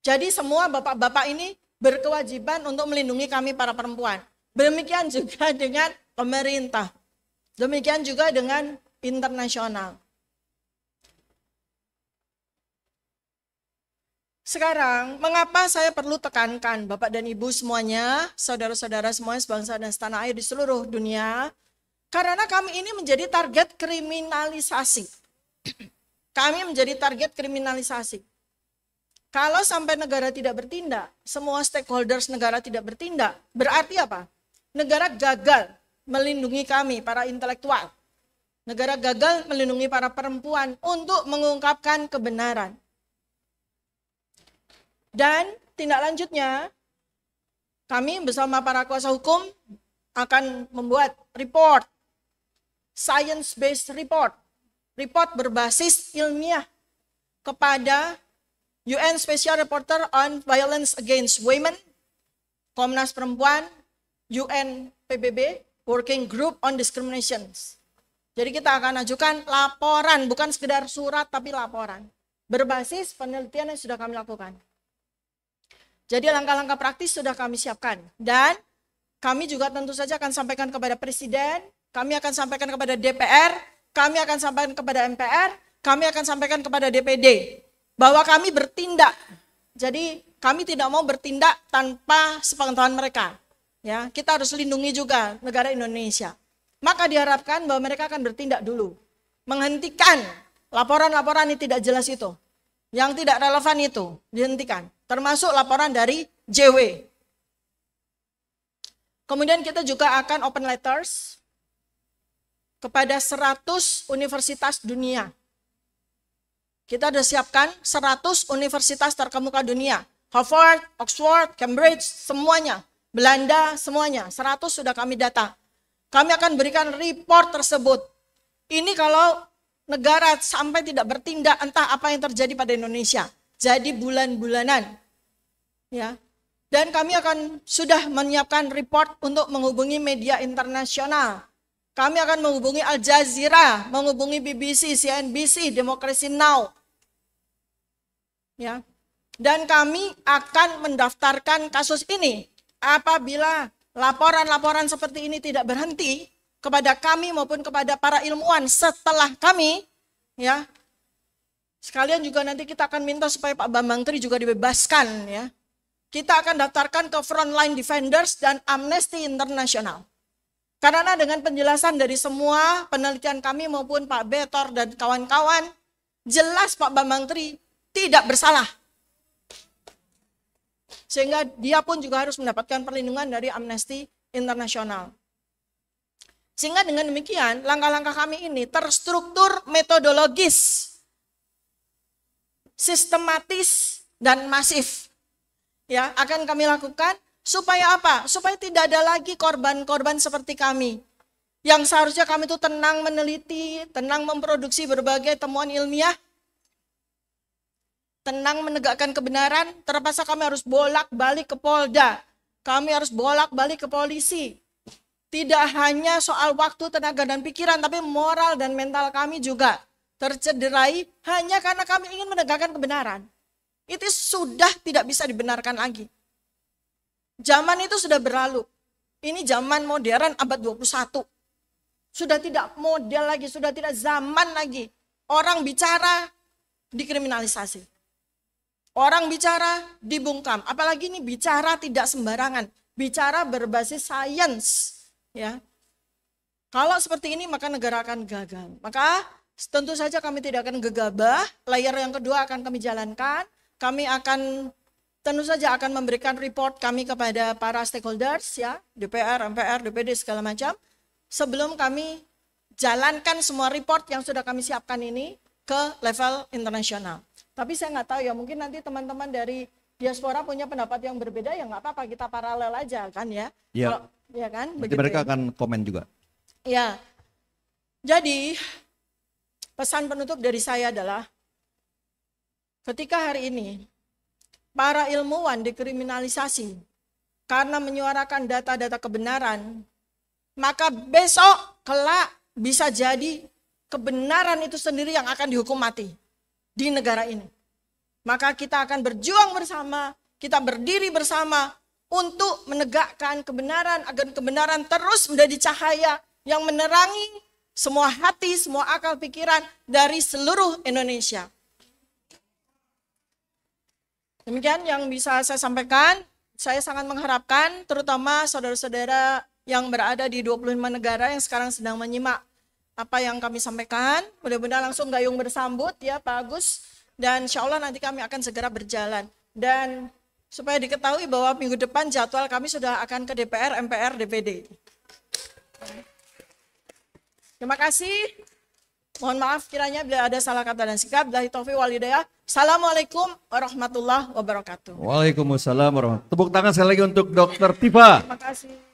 Jadi semua bapak-bapak ini berkewajiban untuk melindungi kami para perempuan. Demikian juga dengan pemerintah. Demikian juga dengan internasional. Sekarang, mengapa saya perlu tekankan Bapak dan Ibu semuanya, saudara-saudara semuanya sebangsa dan setanah air di seluruh dunia, karena kami ini menjadi target kriminalisasi. Kami menjadi target kriminalisasi. Kalau sampai negara tidak bertindak, semua stakeholders negara tidak bertindak, berarti apa? Negara gagal melindungi kami, para intelektual. Negara gagal melindungi para perempuan untuk mengungkapkan kebenaran. Dan tindak lanjutnya, kami bersama para kuasa hukum akan membuat report, science-based report, report berbasis ilmiah kepada UN Special Reporter on Violence Against Women, Komnas Perempuan, UN PBB, Working Group on Discriminations. Jadi kita akan ajukan laporan, bukan sekedar surat tapi laporan, berbasis penelitian yang sudah kami lakukan. Jadi langkah-langkah praktis sudah kami siapkan. Dan kami juga tentu saja akan sampaikan kepada Presiden, kami akan sampaikan kepada DPR, kami akan sampaikan kepada MPR, kami akan sampaikan kepada DPD. Bahwa kami bertindak. Jadi kami tidak mau bertindak tanpa sepengetahuan mereka. Ya, kita harus lindungi juga negara Indonesia. Maka diharapkan bahwa mereka akan bertindak dulu. Menghentikan laporan-laporan yang tidak jelas itu. Yang tidak relevan itu dihentikan. Termasuk laporan dari JW. Kemudian kita juga akan open letters kepada 100 universitas dunia. Kita sudah siapkan 100 universitas terkemuka dunia. Harvard, Oxford, Cambridge, semuanya. Belanda, semuanya. 100 sudah kami data. Kami akan berikan report tersebut. Ini kalau negara sampai tidak bertindak, entah apa yang terjadi pada Indonesia. Jadi bulan-bulanan. Ya. Dan kami akan sudah menyiapkan report untuk menghubungi media internasional. Kami akan menghubungi Al Jazeera, menghubungi BBC, CNBC, Democracy Now. Ya. Dan kami akan mendaftarkan kasus ini apabila laporan-laporan seperti ini tidak berhenti kepada kami maupun kepada para ilmuwan setelah kami, ya. Sekalian juga nanti kita akan minta supaya Pak Bambang Tri juga dibebaskan, ya. Kita akan daftarkan ke Frontline Defenders dan Amnesty International. Karena dengan penjelasan dari semua penelitian kami maupun Pak Betor dan kawan-kawan, jelas Pak Bambang Tri tidak bersalah. Sehingga dia pun juga harus mendapatkan perlindungan dari Amnesty International. Sehingga dengan demikian, langkah-langkah kami ini terstruktur metodologis, sistematis, dan masif. Ya, akan kami lakukan supaya apa? Supaya tidak ada lagi korban-korban seperti kami. Yang seharusnya kami itu tenang meneliti, tenang memproduksi berbagai temuan ilmiah, tenang menegakkan kebenaran, terpaksa kami harus bolak-balik ke Polda. Kami harus bolak-balik ke polisi. Tidak hanya soal waktu, tenaga, dan pikiran, tapi moral dan mental kami juga tercederai hanya karena kami ingin menegakkan kebenaran. Itu sudah tidak bisa dibenarkan lagi. Zaman itu sudah berlalu. Ini zaman modern abad 21. Sudah tidak model lagi, sudah tidak zaman lagi. Orang bicara dikriminalisasi. Orang bicara dibungkam. Apalagi ini bicara tidak sembarangan. Bicara berbasis sains. Ya, kalau seperti ini maka negara akan gagal. Maka tentu saja kami tidak akan gegabah. Layer yang kedua akan kami jalankan. Kami akan tentu saja akan memberikan report kami kepada para stakeholders ya, DPR, MPR, DPD segala macam. Sebelum kami jalankan semua report yang sudah kami siapkan ini ke level internasional. Tapi saya nggak tahu ya, mungkin nanti teman-teman dari diaspora punya pendapat yang berbeda, ya nggak apa-apa, kita paralel aja kan ya. Iya. Ya kan? Nanti mereka akan komen juga. Ya. Jadi pesan penutup dari saya adalah ketika hari ini para ilmuwan dikriminalisasi karena menyuarakan data-data kebenaran, maka besok kelak bisa jadi kebenaran itu sendiri yang akan dihukum mati di negara ini. Maka kita akan berjuang bersama, kita berdiri bersama untuk menegakkan kebenaran agar kebenaran terus menjadi cahaya yang menerangi semua hati, semua akal pikiran dari seluruh Indonesia. Demikian yang bisa saya sampaikan. Saya sangat mengharapkan terutama saudara-saudara yang berada di 25 negara yang sekarang sedang menyimak apa yang kami sampaikan, mudah-mudahan langsung gayung bersambut ya Pak Agus, dan insya Allah nanti kami akan segera berjalan. Dan supaya diketahui bahwa minggu depan jadwal kami sudah akan ke DPR, MPR, DPD. Terima kasih, mohon maaf kiranya bila ada salah kata dan sikap. Billahi taufiq wal hidayah. Assalamualaikum warahmatullahi wabarakatuh. Waalaikumsalam warahmatullahi wabarakatuh. Tepuk tangan sekali lagi untuk Dr. Tifa. Terima kasih.